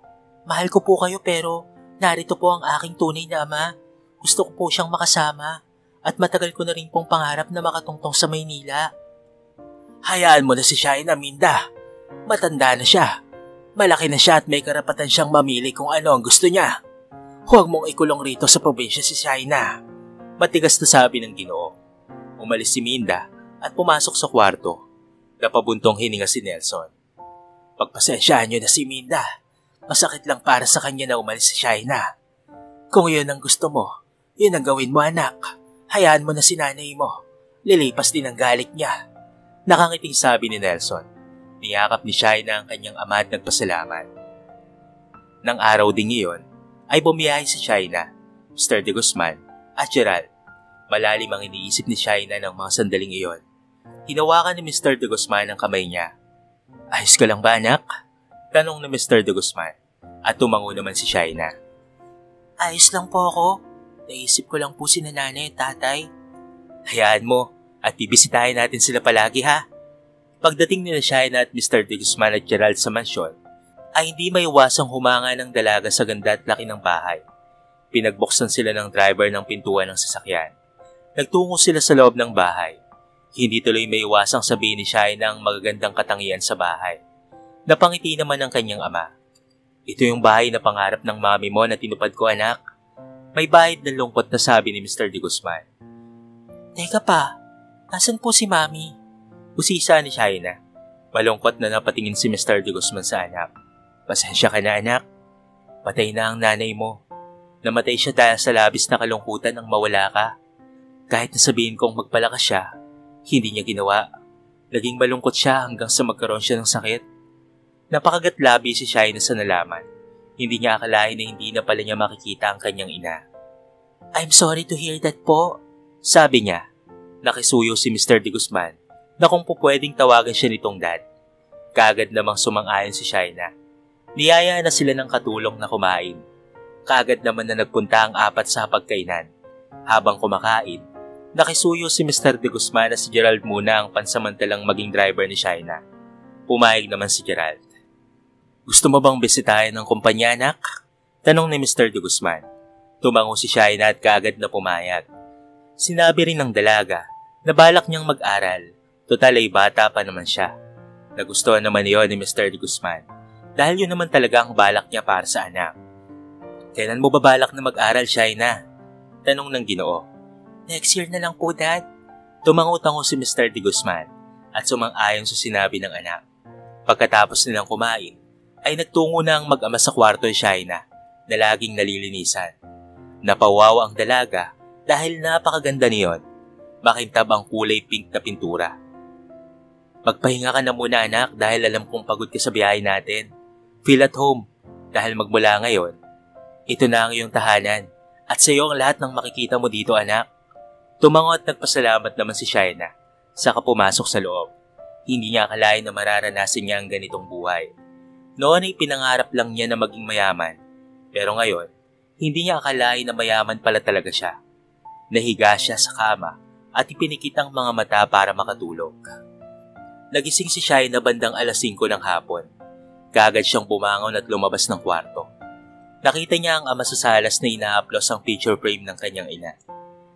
Mahal ko po kayo pero narito po ang aking tunay na ama. Gusto ko po siyang makasama at matagal ko na rin pong pangarap na makatungtong sa Maynila. Hayaan mo na si China, Minda. Matanda na siya. Malaki na siya at may karapatan siyang mamili kung ano ang gusto niya. Huwag mong ikulong rito sa probinsya si China. Matigas na sabi ng Ginoo. Umalis si Minda at pumasok sa kwarto. Napabuntong hininga si Nelson. Pagpasensyaan niyo na si Minda. Masakit lang para sa kanya na umalis si Shaina. Kung yun ang gusto mo, yun ang gawin mo anak. Hayaan mo na si nanay mo. Lilipas din ang galit niya. Nakangiting sabi ni Nelson. Niyakap ni Shaina ang kanyang ama at nagpasalamat. Nang araw ding iyon, ay bumiyahe si Shaina, Mr. De Guzman at Gerald. Malalim ang iniisip ni Shaina ng mga sandaling iyon. Hinawakan ni Mr. De Guzman ang kamay niya. Ayos ka lang ba anak? Tanong ni Mr. De Guzman at tumango naman si Shaina. Ayos lang po ako. Naisip ko lang po si nanay at tatay. Hayaan mo at bibisitahin natin sila palagi ha. Pagdating ni Shaina at Mr. De Guzman at Gerald sa mansyon, ay hindi maiwasang humanga ng dalaga sa ganda at laki ng bahay. Pinagbuksan sila ng driver ng pintuan ng sasakyan. Nagtungo sila sa loob ng bahay. Hindi tuloy maiwasang sabihin ni Shaina ang magagandang katangian sa bahay. Napangiti naman ang kanyang ama. Ito yung bahay na pangarap ng mami mo na tinupad ko anak. May bahid ng lungkot na sabi ni Mr. De Guzman. Teka pa, nasan po si mami? Usisa ni Shaina. Malungkot na napatingin si Mr. De Guzman sa anak. Pasensya ka na anak. Patay na ang nanay mo. Namatay siya dahil sa labis na kalungkutan nang mawala ka. Kahit nasabihin kong magpalakas siya, hindi niya ginawa. Naging malungkot siya hanggang sa magkaroon siya ng sakit. Napakagatlabi si Shaina sa nalaman. Hindi niya akalain na hindi na pala niya makikita ang kanyang ina. I'm sorry to hear that po. Sabi niya. Nakisuyo si Mr. De Guzman na kung po pwedeng tawagan siya nitong dad. Kaagad namang sumang-ayon si Shaina. Niyaya na sila ng katulong na kumain. Kaagad naman na nagpunta ang apat sa pagkainan. Habang kumakain, nakisuyo si Mr. De Guzman na si Gerald muna ang pansamantalang maging driver ni Shaina. Pumayag naman si Gerald. Gusto mo bang bisitahin ng kumpanya anak? Tanong ni Mr. De Guzman. Tumango si Shaina at kaagad na pumayag. Sinabi rin ng dalaga na balak niyang mag-aral. Total ay bata pa naman siya. Nagustuhan naman iyon ni Mr. De Guzman dahil yun naman talaga ang balak niya para sa anak. Kailan mo ba balak na mag-aral, Shaina? Tanong ng Ginoo. Next year na lang po, Dad. Tumango-tango si Mr. De Guzman at sumang-ayon sa sinabi ng anak. Pagkatapos nilang kumain, ay nagtungo na ang mag-ama sa kwarto ni Shaina na laging nalilinisan. Napawawa ang dalaga dahil napakaganda niyon. Makintab ang kulay pink na pintura. Magpahinga ka na muna anak dahil alam kong pagod ka sa biyahe natin. Feel at home dahil magmula ngayon, ito na ang iyong tahanan at sa iyo ang lahat ng makikita mo dito anak. Tumango at nagpasalamat naman si Shaina saka pumasok sa loob. Hindi niya akalain na mararanasan niya ang ganitong buhay. Noon ay pinangarap lang niya na maging mayaman. Pero ngayon, hindi niya akalain na mayaman pala talaga siya. Nahiga siya sa kama at ipinikit ang mga mata para makatulog. Nagising si Shaina bandang 5:00 ng hapon. Kaagad siyang bumangon at lumabas ng kwarto. Nakita niya ang ama sa salas na ina-upload ang picture frame ng kanyang ina.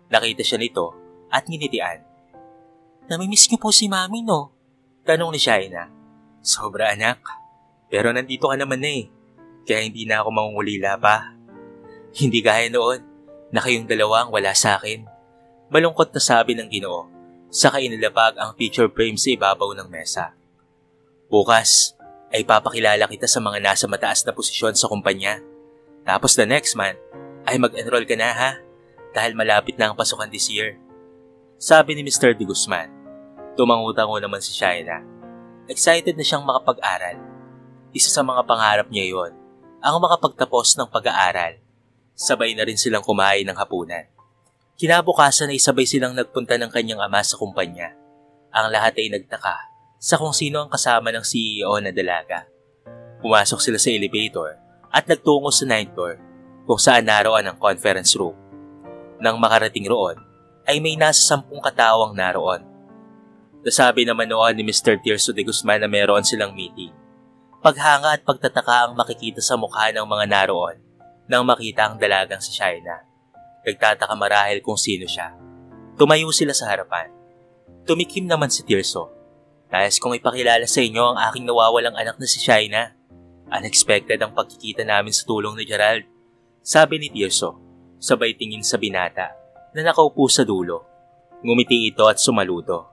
Nakita siya nito at nginitian. Namimiss niyo po si mami, no? Tanong ni Shaina. Sobra anak. Pero nandito ka naman na eh. Kaya hindi na ako mangungulila pa. Hindi gaya noon na kayong dalawa ang wala sa akin. Malungkot na sabi ng Ginoo. Saka inilapag ang picture frame sa ibabaw ng mesa. Bukas ay papakilala kita sa mga nasa mataas na posisyon sa kumpanya. Tapos the next month ay mag-enroll ka na ha. Dahil malapit na ang pasukan this year. Sabi ni Mr. De Guzman. Tumangutango naman si Shaina. Excited na siyang makapag-aral. Isa sa mga pangarap niya yon, ang makapagtapos ng pag-aaral. Sabay na rin silang kumain ng hapunan. Kinabukasan ay sabay silang nagpunta ng kanyang ama sa kumpanya. Ang lahat ay nagtaka sa kung sino ang kasama ng CEO na dalaga. Pumasok sila sa elevator at nagtungo sa 9th floor kung saan naroon ang conference room. Nang makarating roon, ay may nasa 10 katawang naroon. Nasabi naman noon ni Mr. Tirso de Guzman na meron silang meeting. Paghanga at pagtataka ang makikita sa mukha ng mga naroon nang makita ang dalagang si Shaina. Nagtataka marahil kung sino siya. Tumayo sila sa harapan. Tumikim naman si Tirso. Nais kong ipakilala sa inyo ang aking nawawalang anak na si Shaina. Unexpected ang pagkikita namin sa tulong ni Gerald. Sabi ni Tirso, sabay tingin sa binata na nakaupo sa dulo. Ngumiti ito at sumaludo.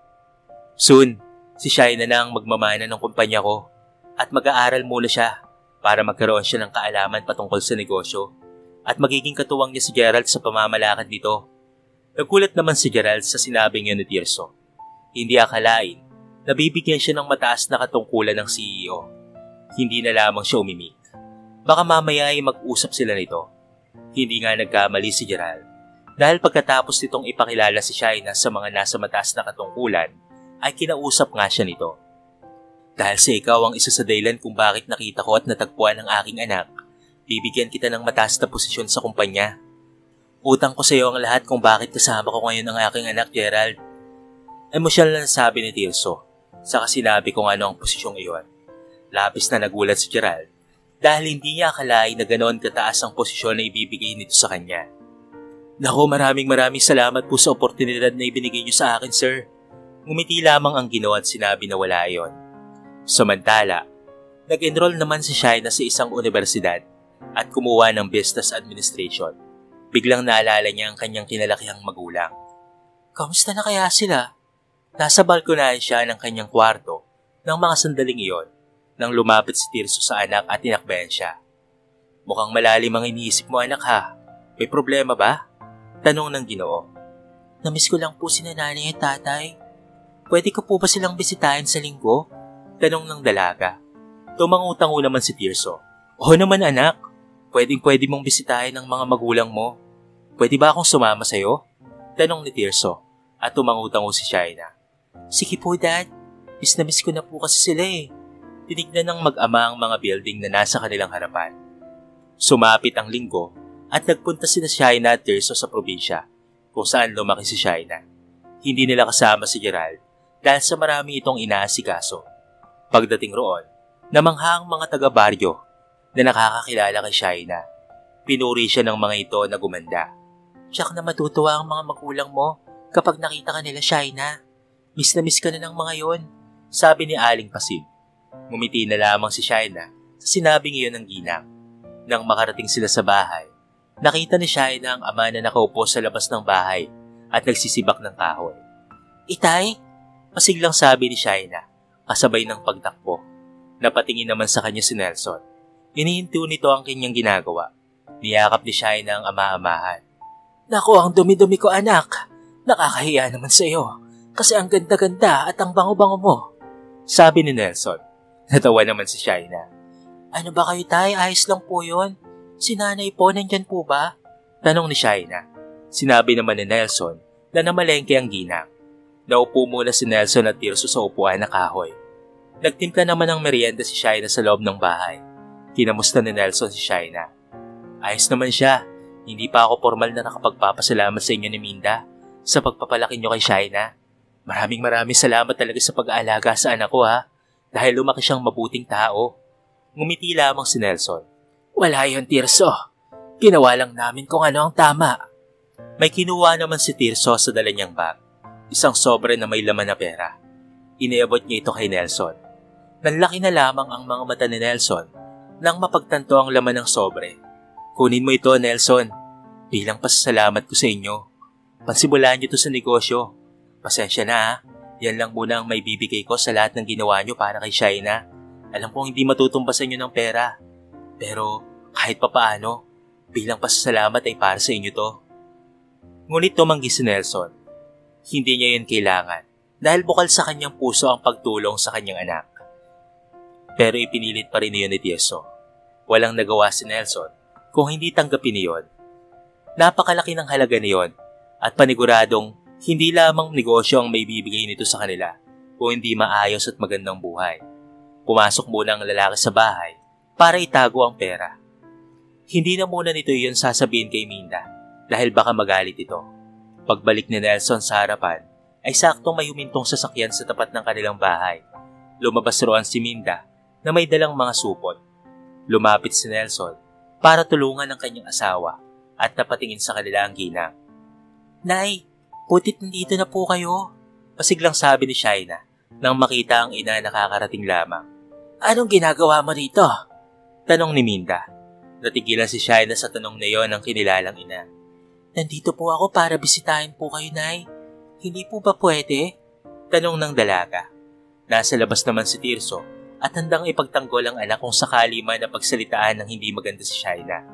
Soon, si Shaina na ang magmamana ng kumpanya ko at mag-aaral muna siya para magkaroon siya ng kaalaman patungkol sa negosyo at magiging katuwang niya si Gerald sa pamamalakad nito. Nagulat naman si Gerald sa sinabing yun ni Tirso. Hindi akalain na bibigyan siya ng mataas na katungkulan ng CEO. Hindi na lamang siya umimik. Baka mamaya ay mag-usap sila nito. Hindi nga nagkamali si Gerald dahil pagkatapos nitong ipakilala si Shaina sa mga nasa mataas na katungkulan ay kinausap nga siya nito. Dahil sa ikaw ang isa sa dahilan kung bakit nakita ko at natagpuan ang aking anak, bibigyan kita ng mataas na posisyon sa kumpanya. Utang ko sa iyo ang lahat kung bakit kasama ko ngayon ang aking anak, Gerald. Emosyonal na sabi ni Tirso, saka sinabi kung ano ang posisyong iyon. Labis na nagulat si Gerald dahil hindi niya akalain na ganoon kataas ang posisyon na ibibigay nito sa kanya. Naku, maraming salamat po sa oportunidad na ibinigay niyo sa akin, sir. Ngumiti lamang ang Ginoo at sinabi na wala iyon. Samantala, nag-enroll naman si Shaina sa isang universidad at kumuha ng business administration. Biglang naalala niya ang kanyang kinalakihang magulang. Kamusta na kaya sila? Nasa balkonahan siya ng kanyang kwarto ng mga sandaling iyon nang lumapit si Tirso sa anak at tinakbayan siya. Mukhang malalim ang iniisip mo, anak, ha? May problema ba? Tanong ng Ginoo. Namiss ko lang po si nanay at tatay. Pwede ko po ba silang bisitahin sa linggo? Tanong ng dalaga. Tumangutango naman si Tirso. Oo naman, anak. Pwede mong bisitahin ang mga magulang mo. Pwede ba akong sumama sa'yo? Tanong ni Tirso at tumangutango si Shaina. Sige po, Dad. Miss na miss ko na po kasi sila eh. Tinignan ng mag-ama ang mga building na nasa kanilang harapan. Sumapit ang linggo at nagpunta sina Shaina at Tirso sa probinsya kung saan lumaki si Shaina. Hindi nila kasama si Gerald dahil sa marami itong inaasikaso. Pagdating roon, namangha ang mga taga-baryo na nakakakilala kay Shaina. Pinuri siya ng mga ito na gumanda. Tiyak na matutuwa ang mga magulang mo kapag nakita ka nila, Shaina. Miss na miss ka na ng mga yon, sabi ni Aling Pasig. Ngumiti na lamang si Shaina sa sinabing iyon ng ginang. Nang makarating sila sa bahay, nakita ni Shaina ang ama na nakaupo sa labas ng bahay at nagsisibak ng kahoy. Itay, pasiglang sabi ni Shaina kasabay ng pagtakbo. Napatingin naman sa kanya si Nelson. Inihinto nito ang kanyang ginagawa. Niyakap ni Shaina ang ama-amahan. Naku, ang dumi-dumi ko, anak. Nakakahiya naman sa iyo kasi ang ganda-ganda at ang bango-bango mo, sabi ni Nelson. Natawa naman si Shaina. Ano ba kayo, tay? Ayos lang po yun. Si nanay po, nandyan po ba? Tanong ni Shaina. Sinabi naman ni Nelson na namalengke ang ginang. Naupo muna si Nelson at Tirso sa upuan na kahoy. Nagtimpla naman ng merienda si Shaina sa loob ng bahay. Kinamusta ni Nelson si Shaina. Ayos naman siya. Hindi pa ako formal na nakapagpapasalamat sa inyo ni Minda sa pagpapalaki niyo kay Shaina. Maraming salamat talaga sa pag-aalaga sa anak ko, ha, dahil lumaki siyang mabuting tao. Ngumiti lamang si Nelson. Wala yun, Tirso. Ginawa lang namin kung ano ang tama. May kinuha naman si Tirso sa dala niyang bag. Isang sobre na may laman na pera. Iniabot niya ito kay Nelson. Nanlaki na lamang ang mga mata ni Nelson nang mapagtanto ang laman ng sobre. Kunin mo ito, Nelson. Bilang pasasalamat ko sa inyo. Pansimulaan niyo ito sa negosyo. Pasensya na, ha. Yan lang muna ang may bibigay ko sa lahat ng ginawa niyo para kay Shaina. Alam kong hindi matutumbasan niyo ng pera. Pero kahit papaano, bilang pasasalamat ay para sa inyo to. Ngunit tumanggi si Nelson. Hindi niya yun kailangan dahil bukal sa kanyang puso ang pagtulong sa kanyang anak. Pero ipinilit pa rin niyon ni Tirso. Walang nagawa si Nelson kung hindi tanggapin niyon. Napakalaki ng halaga niyon at paniguradong hindi lamang negosyo ang may bibigay nito sa kanila kung hindi maayos at magandang buhay. Pumasok muna ang lalaki sa bahay para itago ang pera. Hindi na muna nito iyon sasabihin kay Minda dahil baka magalit ito. Pagbalik ni Nelson sa harapan ay saktong may humintong sasakyan sa tapat ng kanilang bahay. Lumabas roon si Minda na may dalang mga supot. Lumapit si Nelson para tulungan ang kanyang asawa at napatingin sa kanila ang ginang. Nay, putit nandito na po kayo, pasiglang sabi ni Shaina nang makita ang ina nakakarating lamang. Anong ginagawa mo dito? Tanong ni Minda. Natigilan si Shaina sa tanong na iyon ng kinilalang ina. Nandito po ako para bisitahin po kayo, Nay. Hindi po ba pwede? Tanong ng dalaga. Nasa labas naman si Tirso at handang ipagtanggol ang anak kung sakali man na pagsalitaan ng hindi maganda si Shaina.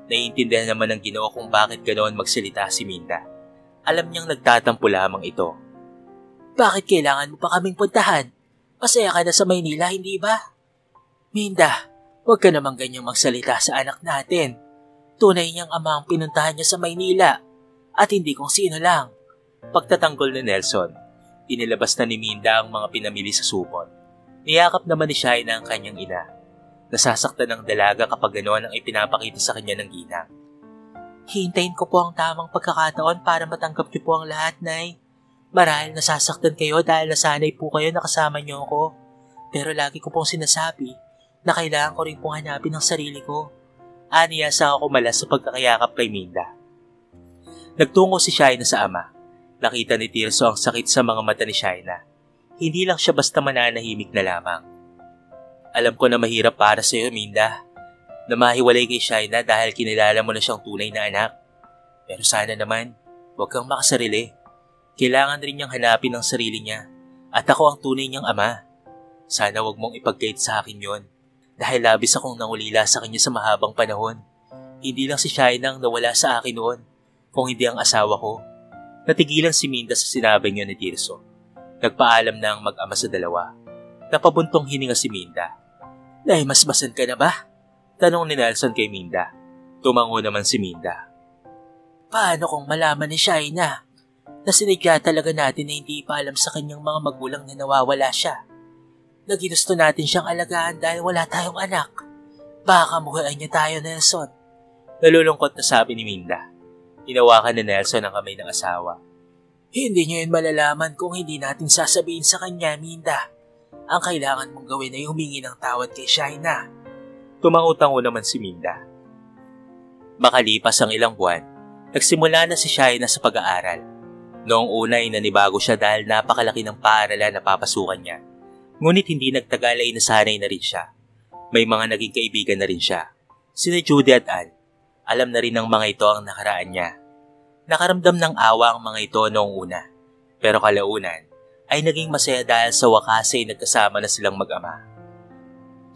Naiintindihan naman ng Ginoo kung bakit ganoon magsalita si Minda. Alam niyang nagtatampo lamang ito. Bakit kailangan mo pa kaming puntahan? Masaya ka na sa Maynila, hindi ba? Minda, huwag ka namang ganyang magsalita sa anak natin. Tunay niyang ama ang pinuntahan niya sa Maynila at hindi kung sino lang. Pagtatanggol ni Nelson, inilabas na ni Minda ang mga pinamili sa supot. Niyakap naman ni Shaina ang kanyang ina. Nasasaktan ng dalaga kapag ganoon ang ipinapakita sa kanya ng ginang. Hintayin ko po ang tamang pagkakataon para matanggap niyo po ang lahat, Nay. Marahil nasasaktan kayo dahil nasanay po kayo na kasama niyo ako. Pero lagi ko pong sinasabi na kailangan ko rin pong hanapin ang sarili ko. Aniya sa ako malas sa pagkakayakap kay Minda. Nagtungo si Shaina sa ama. Nakita ni Tirso ang sakit sa mga mata ni Shaina. Hindi lang siya basta mananahimik na lamang. Alam ko na mahirap para sa iyo, Minda, na mahiwalay kay Shaina dahil kinilala mo na siyang tunay na anak. Pero sana naman, huwag kang makasarili. Kailangan rin niyang hanapin ang sarili niya at ako ang tunay niyang ama. Sana huwag mong ipag-guide sa akin yon dahil labis akong nangulila sa kanya sa mahabang panahon. Hindi lang si Shaina ang nawala sa akin noon, kung hindi ang asawa ko. Natigilan si Minda sa sinabi niyo ni Tirso. Nagpaalam na ang mag-ama sa dalawa. Napabuntong hininga si Minda. Naimasmasan ka na ba? Tanong ni Nelson kay Minda. Tumango naman si Minda. Paano kung malaman ni Shaina na sinadya talaga natin na hindi pa alam sa kanyang mga magulang na nawawala siya? Na ginusto natin siyang alagaan dahil wala tayong anak. Baka muhian niya tayo, Nelson. Nalulungkot na sabi ni Minda. Hinawakan ni Nelson ang kamay ng asawa. Hindi niyo yun malalaman kung hindi natin sasabihin sa kanya, Minda. Ang kailangan mong gawin ay humingi ng tawad kay Shaina. Tumango-tango naman si Minda. Makalipas ang ilang buwan, nagsimula na si Shaina sa pag-aaral. Noong una ay nanibago siya dahil napakalaki ng paaralan na papasukan niya. Ngunit hindi nagtagal ay nasanay na rin siya. May mga naging kaibigan na rin siya. Sina Judy at Ann. Alam na rin ng mga ito ang nakaraan niya. Nakaramdam ng awa ang mga ito noong una. Pero kalaunan ay naging masaya dahil sa wakas ay nagkasama na silang mag-ama.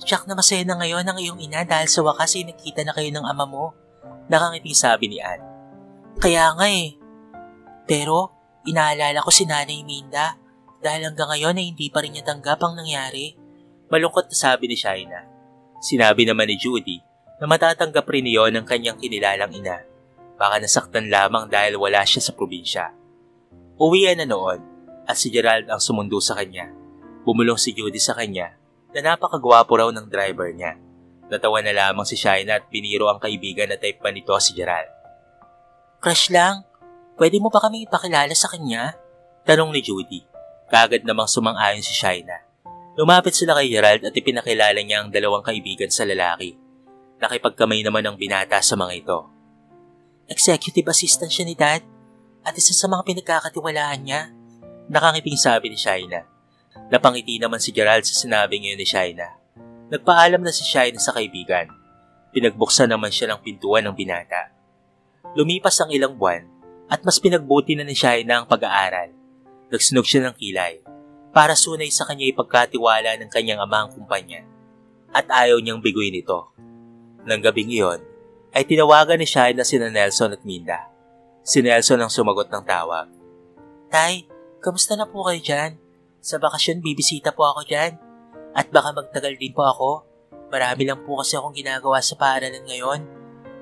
Tiyak na masaya na ngayon ang iyong ina dahil sa wakas ay nakita na kayo ng ama mo. Nakangiti sabi ni Ann. Kaya nga eh. Pero inaalala ko si Nanay Minda dahil hanggang ngayon ay hindi pa rin niya tanggap ang nangyari. Malungkot na sabi ni Shaina. Sinabi naman ni Judy na matatanggap rin niyon ang kanyang kinilalang ina. Baka nasaktan lamang dahil wala siya sa probinsya. Uwian na noon at si Gerald ang sumundo sa kanya. Bumulong si Judy sa kanya na napakagwapo raw ng driver niya. Natawa na lamang si Shaina at biniro ang kaibigan na type pa nito si Gerald. Crush lang, pwede mo pa kami ipakilala sa kanya? Tanong ni Judy. Kaagad namang sumang-ayon si Shaina. Lumapit sila kay Gerald at ipinakilala niya ang dalawang kaibigan sa lalaki. Nakipagkamay naman ang binata sa mga ito. Executive assistant siya ni Dad at isa sa mga pinagkakatiwalaan niya. Nakangiting sabi ni Shaina. Napangiti naman si Gerald sa sinabi ngayon ni Shaina. Nagpaalam na si Shaina sa kaibigan. Pinagbuksan naman siya ng pintuan ng binata. Lumipas ang ilang buwan at mas pinagbuti na ni Shaina ang pag-aaral. Nagsunog siya ng kilay para sunay sa kanya ipagkatiwala ng kanyang ama ang kumpanya at ayaw niyang biguin ito. Nang gabing iyon, ay tinawagan ni Shaina sina Nelson at Minda. Si Nelson ang sumagot ng tawag. Tay, kamusta na po kayo dyan? Sa bakasyon bibisita po ako dyan. At baka magtagal din po ako. Marami lang po kasi akong ginagawa sa paaralan ngayon.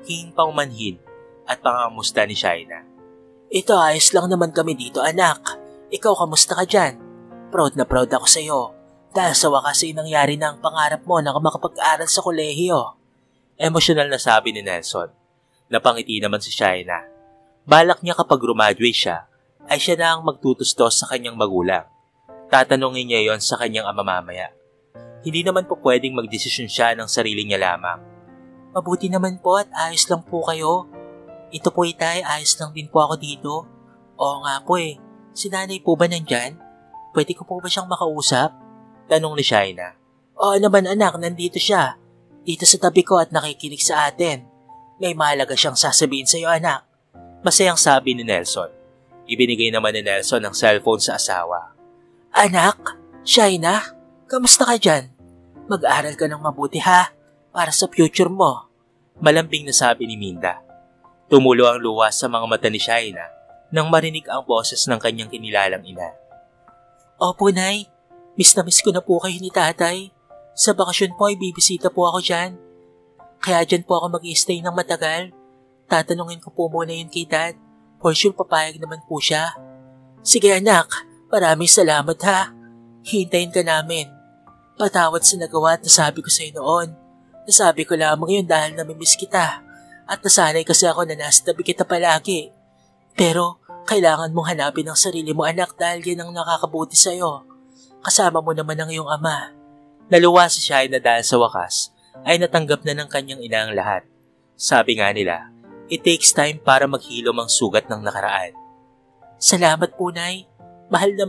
Hinging paumanhin at pangangamusta ni Shaina. Ito ayos lang naman kami dito anak. Ikaw kamusta ka dyan? Proud na proud ako sa iyo. Dahil sa wakas ay nangyari na ang pangarap mo na makapag-aral sa kolehiyo. Emosyonal na sabi ni Nelson. Napangiti naman si Shaina. Balak niya kapag graduate siya, ay siya na ang magtutustos sa kanyang magulang. Tatanungin niya yon sa kanyang ama mamaya. Hindi naman po pwedeng magdesisyon siya ng sarili niya lamang. Mabuti naman po at ayos lang po kayo. Ito po itay, ayos lang din po ako dito. Oo nga po eh, si nanay po ba nandyan? Pwede ko po ba siyang makausap? Tanong ni Shaina. Oo naman anak, nandito siya. Dito sa tabi ko at nakikinig sa atin. May mahalaga siyang sasabihin sa iyo anak. Masayang sabi ni Nelson. Ibinigay naman ni Nelson ang cellphone sa asawa. Anak, Shaina, kamusta ka dyan? Mag-aaral ka ng mabuti ha, para sa future mo. Malambing na sabi ni Minda. Tumulo ang luha sa mga mata ni Shaina nang marinig ang boses ng kanyang kinilalang ina. Opo, Nay. Miss na miss ko na po kayo ni Tatay. Sa bakasyon po ay bibisita po ako dyan. Kaya dyan po ako mag-i-stay ng matagal. Tatanungin ko po muna yun kay Dad. For sure papayag naman po siya. Sige anak, maraming salamat ha. Hintayin ka namin. Patawad sa nagawa at nasabi ko sa'yo noon. Nasabi ko lamang yun dahil namimiss kita. At nasanay kasi ako na nasa tabi kita palagi. Pero kailangan mong hanapin ang sarili mo anak dahil yan ang nakakabuti sa'yo. Kasama mo naman ang iyong ama. Naluwa si Shaina dahil sa wakas ay natanggap na ng kanyang ina ang lahat. Sabi nga nila, it takes time para maghilom ang sugat ng nakaraan. Salamat po, Nay. Mahal na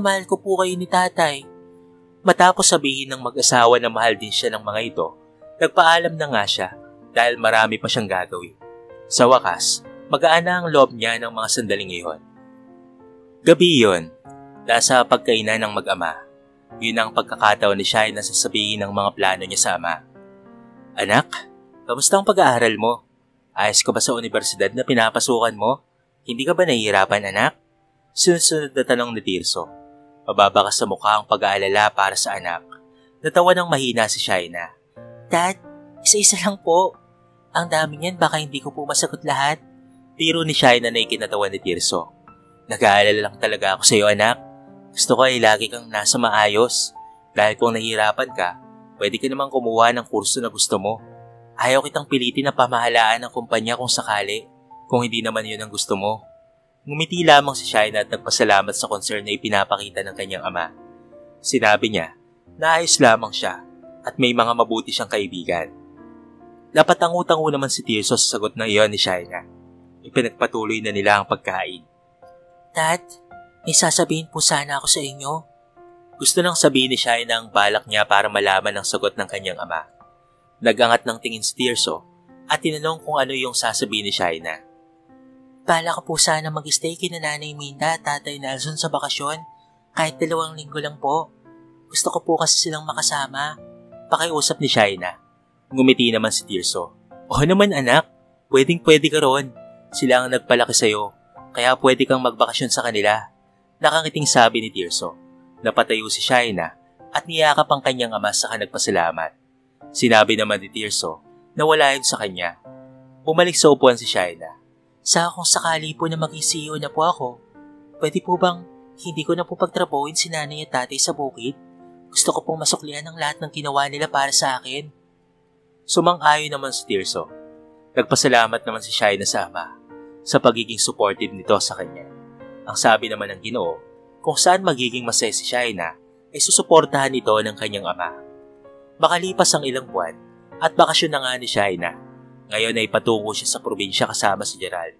mahal ko po kayo ni Tatay. Matapos sabihin ng mag-asawa na mahal din siya ng mga ito, nagpaalam na nga siya dahil marami pa siyang gagawin. Sa wakas, magaan na ang loob niya ng mga sandaling iyon. Gabi yun, nasa pagkainan ng mag-ama. Yun ang pagkakataon ni Shai na sasabihin ng mga plano niya sa ama. Anak, kamusta ang pag-aaral mo? Ayos ka ba sa universidad na pinapasukan mo? Hindi ka ba nahihirapan anak? Sunod-sunod na tanong ni Tirso. Mababa ka sa mukha ang pag-aalala para sa anak. Natawa ng mahina si Shaina. Dad, isa-isa lang po. Ang dami niyan baka hindi ko po masagot lahat. Tiro ni Shaina na ikinatawa ni Tirso. Nag-aalala lang talaga ako sa iyo anak. Gusto ko ay lagi kang nasa maayos. Dahil kung nahihirapan ka, pwede ka namang kumuha ng kurso na gusto mo. Ayaw kitang pilitin na pamahalaan ng kumpanya kung sakali, kung hindi naman yun ang gusto mo. Ngumiti lamang si Shaina at nagpasalamat sa concern na ipinapakita ng kanyang ama. Sinabi niya na ayos lamang siya at may mga mabuti siyang kaibigan. Napatangu-tangu naman si Tirso sa sagot na iyon ni Shaina. Ipinagpatuloy na nila ang pagkain. Dad, may sasabihin po sana ako sa inyo. Gusto nang sabihin ni Shaina ang balak niya para malaman ang sagot ng kanyang ama. Nagangat ng tingin si Tirso at tinanong kung ano yung sasabihin ni Shaina. Bala ko po sana mag-stay kina Nanay Minda at Tatay Nelson sa bakasyon. Kahit 2 linggo lang po. Gusto ko po kasi silang makasama. Pakiusap ni Shaina. Ngumiti naman si Tirso. Oo naman anak, pwedeng-pwede ka ron. Sila ang nagpalaki sa'yo, kaya pwede kang magbakasyon sa kanila. Nakangiting sabi ni Tirso. Napatayo si Shaina at niyakap ang kanyang ama sa nagpasalamat. Sinabi naman ni Tirso na wala yun sa kanya. Bumalik sa upuan si Shaina. Sa kung sakali po na mag-CEO na po ako, pwede po bang hindi ko na po pagtrabuhin si Nanay at Tatay sa bukid? Gusto ko pong masuklian ang lahat ng ginawa nila para sa akin. Sumang-ayon naman si Tirso. Nagpasalamat naman si Shaina sa ama sa pagiging supportive nito sa kanya. Ang sabi naman ng Ginoo, kung saan magiging masaya si Shaina, ay susuportahan ito ng kanyang ama. Makalipas ang ilang buwan at bakasyon na nga ni Shaina. Ngayon ay patungo siya sa probinsya kasama si Gerald.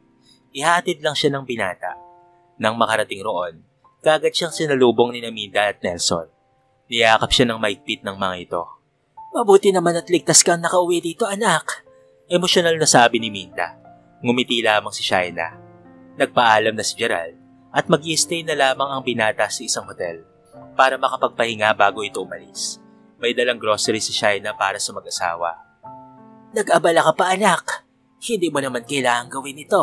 Ihatid lang siya ng binata. Nang makarating roon, kagad siyang sinalubong ni Minda at Nelson. Niyakap siya ng maigpit ng mga ito. Mabuti naman at ligtas kang nakauwi dito anak. Emosyonal na sabi ni Minda. Ngumiti lamang si Shaina. Nagpaalam na si Gerald at mag-i-stay na lamang ang binata sa isang hotel para makapagpahinga bago ito umalis. May dalang grocery si Shaina para sa mag-asawa. Nag-abala ka pa anak. Hindi mo naman kailangan gawin ito.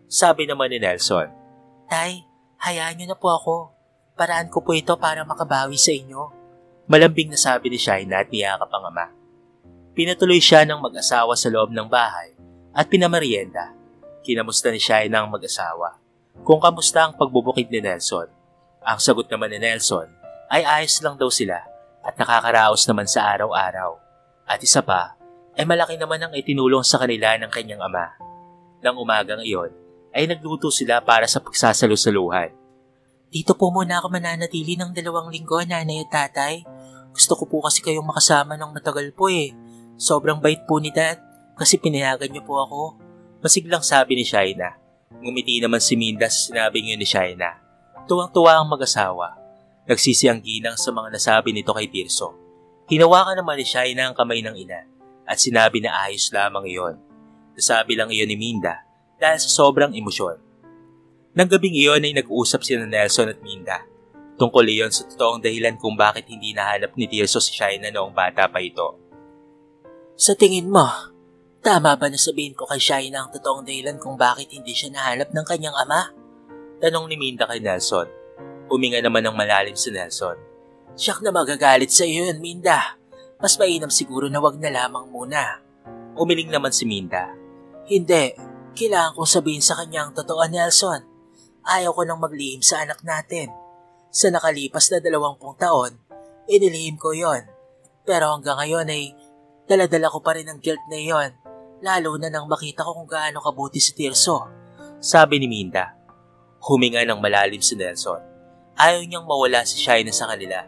Sabi naman ni Nelson. Tay, hayaan niyo na po ako. Paraan ko po ito para makabawi sa inyo. Malambing na sabi ni Shaina at niyakap ang ama. Pinatuloy siya ng mag-asawa sa loob ng bahay at pinamerienda. Kinamusta ni Shaina ang mag-asawa kung kamusta ang pagbubukid ni Nelson. Ang sagot naman ni Nelson ay ayos lang daw sila at nakakaraos naman sa araw-araw. At isa pa, ay malaki naman ang itinulong sa kanila ng kanyang ama. Nang umagang iyon, ay nagluto sila para sa pagsasalu-saluhan. Dito po muna ako mananatili ng 2 linggo, Nanay at Tatay. Gusto ko po kasi kayong makasama ng matagal po eh. Sobrang bait po ni Dad kasi pinayagan niyo po ako. Masiglang sabi ni Shaina. Ngumiti naman si Minda sa sinabing yun ni Shaina. Tuwang-tuwa ang mag-asawa. Nagsisi ang ginang sa mga nasabi nito kay Tirso. Hinawakan naman ni Shaina ang kamay ng ina at sinabi na ayos lamang iyon. Nasabi lang iyon ni Minda dahil sa sobrang emosyon. Nang gabing iyon ay nag-uusap sina Nelson at Minda. Tungkol iyon sa totoong dahilan kung bakit hindi nahanap ni Tirso si Shaina noong bata pa ito. Sa tingin mo, tama ba na sabihin ko kay Shaina ang totoong dahilan kung bakit hindi siya nahanap ng kanyang ama? Tanong ni Minda kay Nelson. Huminga naman ng malalim si Nelson. Siyak na magagalit sa iyo yun, Minda. Mas mainam siguro na wag na lamang muna. Umiling naman si Minda. Hindi, kailangan kong sabihin sa kanya ang totoo, Nelson. Ayaw ko nang maglihim sa anak natin. Sa nakalipas na 20 taon, inilihim ko yon. Pero hanggang ngayon ay dala-dala ko pa rin ang guilt na yon. Lalo na nang makita ko kung gaano kabuti si Tirso. Sabi ni Minda. Huminga ng malalim si Nelson. Ayaw niyang mawala si Shaina sa kanila.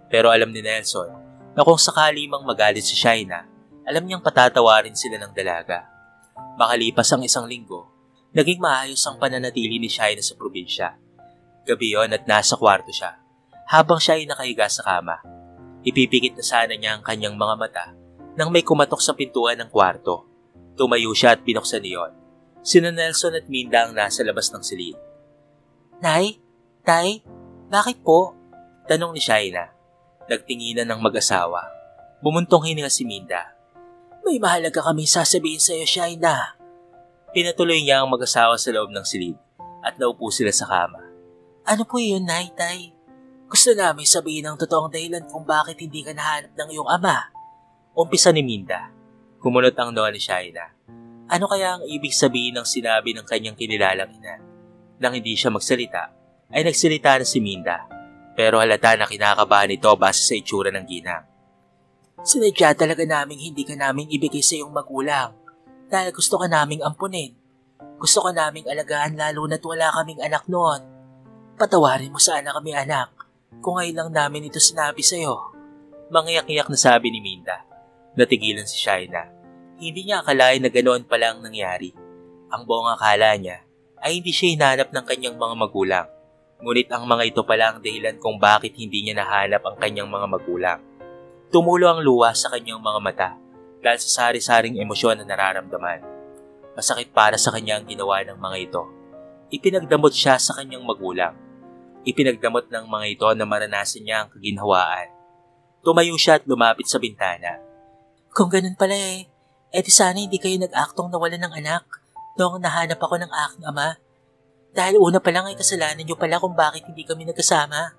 Pero alam ni Nelson na kung sakali mang magalit si Shaina, alam niyang patatawarin sila ng dalaga. Makalipas ang 1 linggo, naging maayos ang pananatili ni Shaina sa probinsya. Gabi yon at nasa kwarto siya. Habang siya ay nakahiga sa kama, ipipikit na sana niya ang kanyang mga mata nang may kumatok sa pintuan ng kwarto. Tumayo siya at binuksan niyon. Sina Nelson at Minda ang nasa labas ng silid. Nay? Tay? Bakit po? Tanong ni Shaina. Nagtinginan ng mag-asawa. Bumuntong hininga si Minda. May mahalaga kaming sasabihin sa iyo, Shaina. Pinatuloy niya ang mag-asawa sa loob ng silid at naupo sila sa kama. Ano po yun, Nay, Tay? Gusto namin sabihin ang totoong dahilan kung bakit hindi ka nahanap ng iyong ama. Umpisa ni Minda. Kumunot ang noo ni Shaina. Ano kaya ang ibig sabihin ng sinabi ng kanyang kinilalang ina? Nang hindi siya magsalita, ay nagsalita na si Minda. Pero halata na kinakabahan ito base sa itsura ng ginang. Sinadya talaga naming hindi ka naming ibigay sa iyong magulang dahil gusto ka naming ampunin. Gusto ka naming alagaan lalo na't wala kaming anak noon. Patawarin mo sana kami, anak, kung ngayon lang namin ito sinabi sa iyo. Mangiyak-iyak na sabi ni Minda. Natigilan si Shaina. Hindi niya akalain na ganoon pala ang nangyari. Ang buong akala niya ay hindi siya hinahanap ng kanyang mga magulang. Ngunit ang mga ito pala ang dahilan kung bakit hindi niya nahanap ang kanyang mga magulang. Tumulo ang luha sa kanyang mga mata dahil sa sari-saring emosyon na nararamdaman. Masakit para sa kanya ang ginawa ng mga ito. Ipinagdamot siya sa kanyang magulang. Ipinagdamot ng mga ito na maranasan niya ang kaginhawaan. Tumayo siya at lumapit sa bintana. Kung ganun pala di sana hindi kayo nag-aktong nawalan ng anak noong nahanap ako ng aking ama. Dahil una pa lang ay kasalanan niyo pala kung bakit hindi kami nagkasama.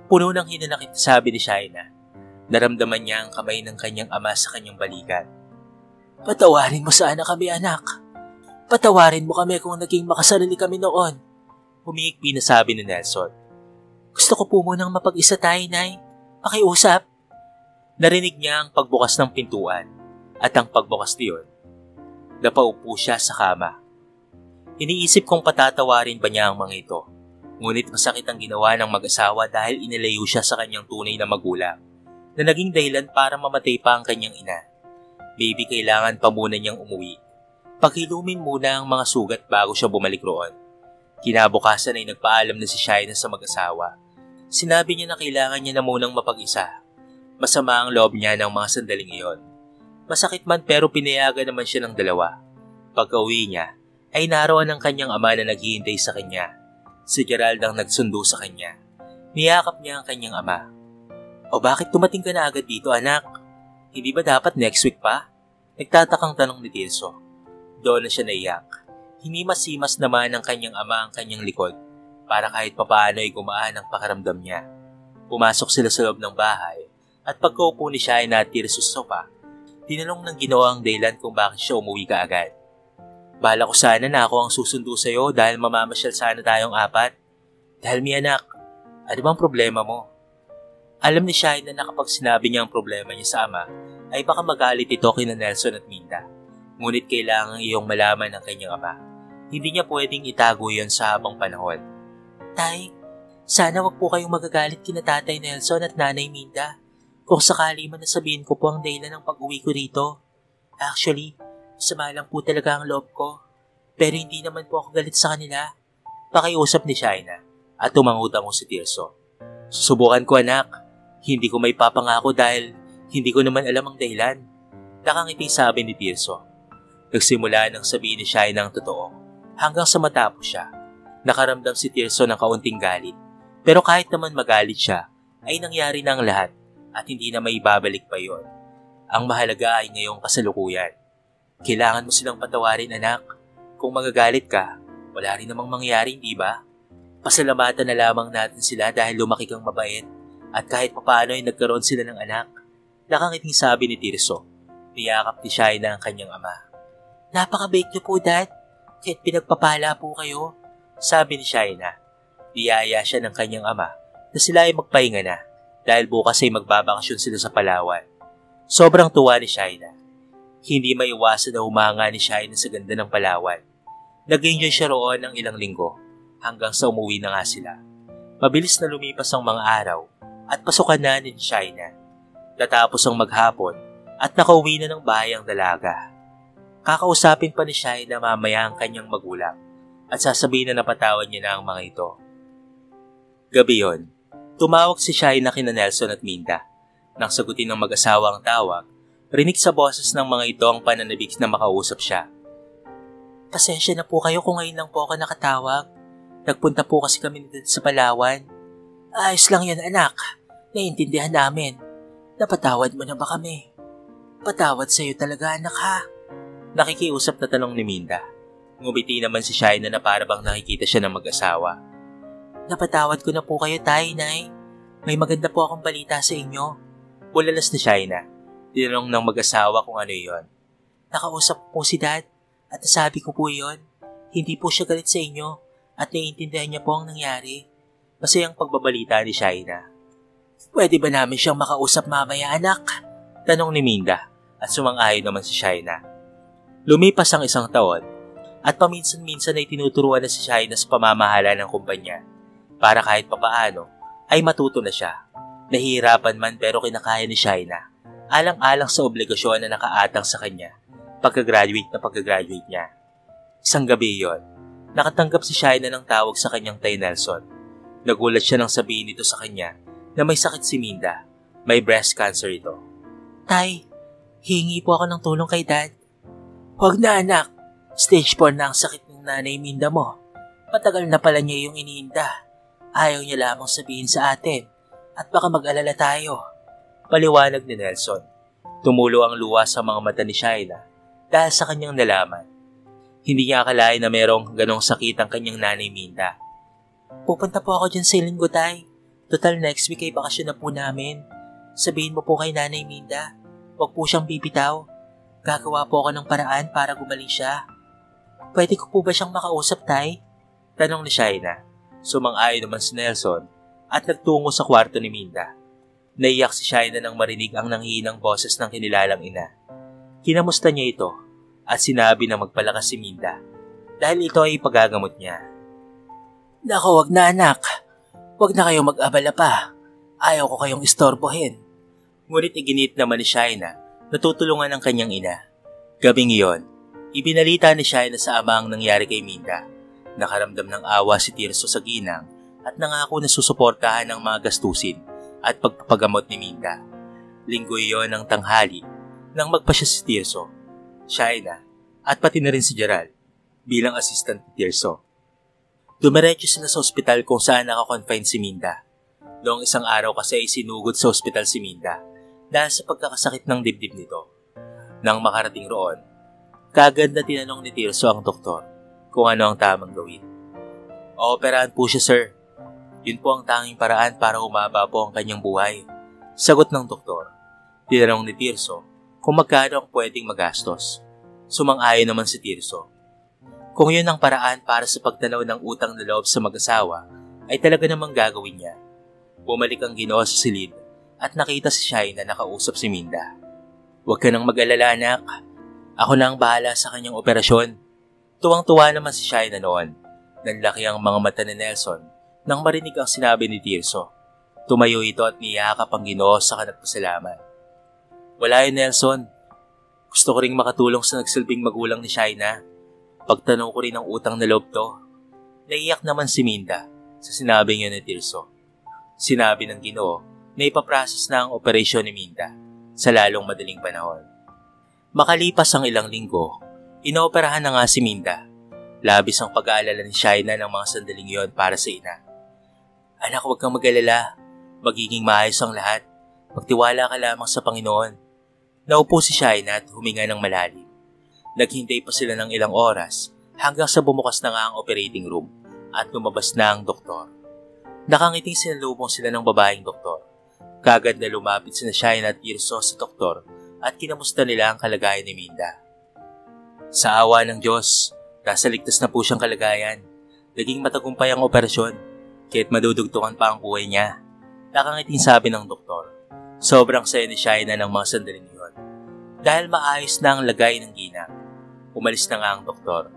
Puno ng hinanakit sabi ni Shaina. Naramdaman niya ang kamay ng kanyang ama sa kanyang balikat. Patawarin mo sana kami, anak. Patawarin mo kami kung naging makasarili kami noon. Humihikbi na sabi ni Nelson. Gusto ko po munang mapag-isa tayo, Nay. Pakiusap. Narinig niya ang pagbukas ng pintuan at ang pagbukas niyon. Napaupo siya sa kama. Iniisip kong patatawarin ba niya ang mga ito. Ngunit masakit ang ginawa ng mag-asawa dahil inilayo siya sa kanyang tunay na magulang na naging dahilan para mamatay pa ang kanyang ina. Baby, kailangan pa muna niyang umuwi. Paghilumin muna ang mga sugat bago siya bumalik roon. Kinabukasan ay nagpaalam na si Shaina sa mag-asawa. Sinabi niya na kailangan niya na munang mapag-isa. Masama ang loob niya ng mga sandaling iyon. Masakit man pero pinayagan naman siya ng dalawa. Pagka-uwi niya, ay naroon ang kanyang ama na naghihintay sa kanya. Si Gerald ang nagsundo sa kanya. Niyakap niya ang kanyang ama. O bakit tumating ka na agad dito, anak? Hindi ba dapat next week pa? Nagtatakang tanong ni Tirso. Doon na siya naiyak. Hinimas-himas naman ng kanyang ama ang kanyang likod para kahit papaano ay gumaan ang pakaramdam niya. Pumasok sila sa loob ng bahay at pagkaupo ni Shaina at Tirso sa sopa, tinanong ng ginawa ang dahilan kung bakit siya umuwi kaagad. Bala ko sana na ako ang susundo sa'yo dahil mamamasyal sana tayong apat. Dahil mi anak, ano bang problema mo? Alam ni Shaina na kapag sinabi niya ang problema niya sa ama, ay baka magalit ito kina Nelson at Minda. Ngunit kailangan iyong malaman ng kanyang ama. Hindi niya pwedeng itago yon sa habang panahon. Tay, sana wag po kayong magagalit kina Tatay Nelson at Nanay Minda kung sakali man nasabihin ko po ang dahilan ng pag-uwi ko rito. Actually, masama lang po talaga ang loob ko. Pero hindi naman po ako galit sa kanila. Pakiusap ni Shaina at tumangutang mo si Tirso. Susubukan ko, anak. Hindi ko may papangako dahil hindi ko naman alam ang dahilan. Nakangiti sabi ni Tirso. Nagsimula nang sabihin ni Shaina ang totoo hanggang sa matapos siya. Nakaramdam si Tirso ng kaunting galit. Pero kahit naman magalit siya, ay nangyari na ang lahat at hindi na may babalik pa yon. Ang mahalaga ay ngayong kasalukuyan. Kailangan mo silang patawarin, anak. Kung magagalit ka, wala rin namang mangyari, di ba? Pasalamatan na lamang natin sila dahil lumaki kang mabait at kahit papaano ay nagkaroon sila ng anak. Nakangiting sabi ni Tirso. Niyakap ni Shaina ang kanyang ama. Napakabait niyo po, Dad. Kahit pinagpapala po kayo. Sabi ni Shaina. Niyaya siya ng kanyang ama na sila ay magpahinga na dahil bukas ay magbabakasyon sila sa Palawan. Sobrang tuwa ni Shaina. Hindi maiwasan na humanga ni Shaina sa ganda ng Palawan. Nag-enjoy siya roon ng ilang linggo hanggang sa umuwi na nga sila. Mabilis na lumipas ang mga araw at pasukan na ni Shaina. Natapos ang maghapon at nakauwi na ng bahay ang dalaga. Kakausapin pa ni Shaina mamaya ang kanyang magulang at sasabihin na napatawad niya na ang mga ito. Gabi yon, tumawag si Shaina kina Nelson at Minda. Nang sagutin ng mag-asawa ang tawag, rinig sa boses ng mga ito ang pananabik na makausap siya. Pasensya na po kayo kung ngayon lang po ako nakatawag. Nagpunta po kasi kami dito sa Palawan. Ayos lang yan, anak. Naiintindihan namin. Napatawad mo na ba kami? Patawad sa'yo talaga, anak, ha? Nakikiusap na tanong ni Minda. Ngumiti naman si Shaina na para bang nakikita siya ng mag-asawa. Napatawad ko na po kayo, tay, nay. May maganda po akong balita sa inyo. Bulalas ni Shaina. Tinanong ng mag-asawa kung ano yon. Nakausap po si Dad at nasabi ko po yon. Hindi po siya galit sa inyo at naiintindihan niya po ang nangyari. Masayang pagbabalita ni Shaina. Pwede ba namin siyang makausap mamaya, anak? Tanong ni Minda at sumang-ayon naman si Shaina. Lumipas ang isang taon at paminsan-minsan ay tinuturuan na si Shaina sa pamamahala ng kumpanya para kahit papaano ay matuto na siya. Nahihirapan man pero kinakaya ni Shaina alang-alang sa obligasyon na nakaatang sa kanya pagka-graduate niya. Isang gabi yon, nakatanggap si Shaina ng tawag sa kanyang tay Nelson. Nagulat siya nang sabihin nito sa kanya na may sakit si Minda. May breast cancer ito. Tay, hihingi po ako ng tulong kay Dad. Huwag na, anak. Stage 4 na ang sakit ng nanay Minda mo. Matagal na pala niya yung iniinda. Ayaw niya lamang sabihin sa atin at baka mag-alala tayo. Paliwanag ni Nelson. Tumulo ang luha sa mga mata ni Shaina dahil sa kanyang nalaman. Hindi niya akalain na merong ganong sakit ang kanyang nanay Minda. Pupunta po ako dyan sa linggo, tay. Total next week ay bakasyon na po namin. Sabihin mo po kay nanay Minda, huwag po siyang bibitaw. Gagawa po ako ng paraan para gumaling siya. Pwede ko po ba siyang makausap, tay? Tanong ni Shaina. Sumang-ayon naman si Nelson at nagtungo sa kwarto ni Minda. Naiyak si Shaina nang marinig ang nanghihinang boses ng kinilalang ina. Kinamusta niya ito at sinabi na magpalakas si Minda dahil ito ay pagagamot niya. Naku, wag na, anak. Wag na kayong mag-abala pa. Ayaw ko kayong istorbohin. Ngunit iginit naman ni Shaina na tutulungan ng kanyang ina. Gabing iyon, ibinalita ni Shaina sa ama ang nangyari kay Minda. Nakaramdam ng awa si Tirso sa ginang at nangako na susuportahan ang mga gastusin at pagpapagamot ni Minda. Linggo iyon ng tanghali nang magpa siya si Tirso, Shaina at pati na rin si Gerald bilang assistant ni Tirso. Dumiretso sila sa ospital kung saan nakakonfine si Minda. Noong isang araw kasi ay sinugod sa ospital si Minda dahil sa pagkakasakit ng dibdib nito. Nang makarating roon, kagad na tinanong ni Tirso ang doktor kung ano ang tamang gawin. Ooperahan po siya, sir. Yun po ang tanging paraan para humaba po ang kanyang buhay. Sagot ng doktor. Tinanong ni Tirso kung magkano ang pwedeng magastos. Sumang-ayon naman si Tirso. Kung yun ang paraan para sa pagtanaw ng utang na loob sa mag-asawa, ay talaga namang gagawin niya. Bumalik ang Ginoo sa silid at nakita si Shaina na nakausap si Minda. Huwag ka nang mag-alala, anak. Ako na ang bahala sa kanyang operasyon. Tuwang-tuwa naman si Shaina noon. Nanlaki ang mga mata ni Nelson nang marinig ang sinabi ni Tirso. Tumayo ito at niyakap ang Ginoo sa kanagpasalamat. Wala yun, Nelson. Gusto ko ring makatulong sa nagsilbing magulang ni Shaina. Pagtanaw ko rin ang utang na loob to. Naiyak naman si Minda sa sinabing yun ni Tirso. Sinabi ng Ginoo na ipaprocess na ang operasyon ni Minda sa lalong madaling panahon. Makalipas ang ilang linggo, inooperahan na nga si Minda. Labis ang pag-aalala ni Shaina ng mga sandaling yon para sa ina. Anak, huwag kang mag-alala. Magiging maayos ang lahat. Magtiwala ka lamang sa Panginoon. Naupo si Shaina at huminga ng malalim. Naghintay pa sila ng ilang oras hanggang sa bumukas na nga ang operating room at lumabas na ang doktor. Nakangiting sinalubong sila ng babaeng doktor. Kagad na lumapit sina Shaina at Tirso sa doktor at kinamusta nila ang kalagayan ni Minda. Sa awa ng Diyos, nasa ligtas na po siyang kalagayan. Naging matagumpay ang operasyon, kaya't madudugtungan pa ang buhay niya. Nakangiting sabi ng doktor. Sobrang saya ni Shaina ng mga sandaling yun. Dahil maayos na ang lagay ng ginang. Umalis na nga ang doktor.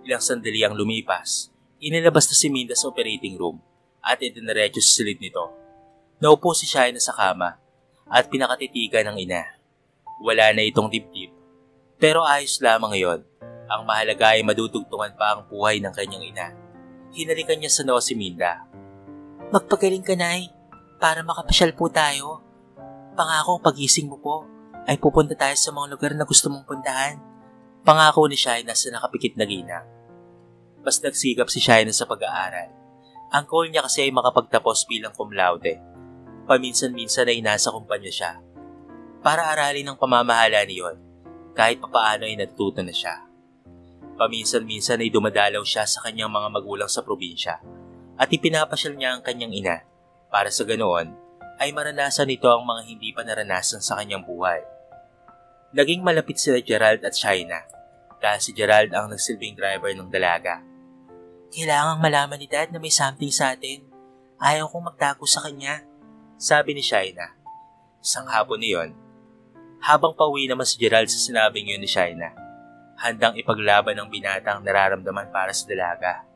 Ilang sandali ang lumipas, inilabas na si Minda sa operating room at idiniretso sa silid nito. Naupo si Shaina sa kama at pinakatitigan ng ina. Wala na itong dibdib. Pero ayos lamang ngayon. Ang mahalaga ay madudugtungan pa ang buhay ng kanyang ina. Hinalikan niya sa noo si Minda. Magpagaling ka, Nay, para makapasyal po tayo. Pangako pagising mo po ay pupunta tayo sa mga lugar na gusto mong puntahan. Pangako ni Shaina sa nakapikit na ginang. Mas nagsikap si Shaina sa pag-aaral. Ang goal niya kasi ay makapagtapos bilang cum laude. Paminsan-minsan ay nasa kumpanya siya. Para aralin ang pamamahala niyon, kahit papaano ay natututo na siya. Paminsan-minsan ay dumadalaw siya sa kanyang mga magulang sa probinsya at ipinapasyal niya ang kanyang ina para sa ganoon ay maranasan nito ang mga hindi pa naranasan sa kanyang buhay. Naging malapit sila Gerald at Shaina dahil si Gerald ang nagsilbing driver ng dalaga. Kailangang malaman ni Dad na may something sa atin. Ayaw kong magtago sa kanya, sabi ni Shaina. Isang hapon niyon, habang pauwi naman si Gerald sa sinabing yun ni Shaina, handang ipaglaban ng binatang nararamdaman para sa dalaga.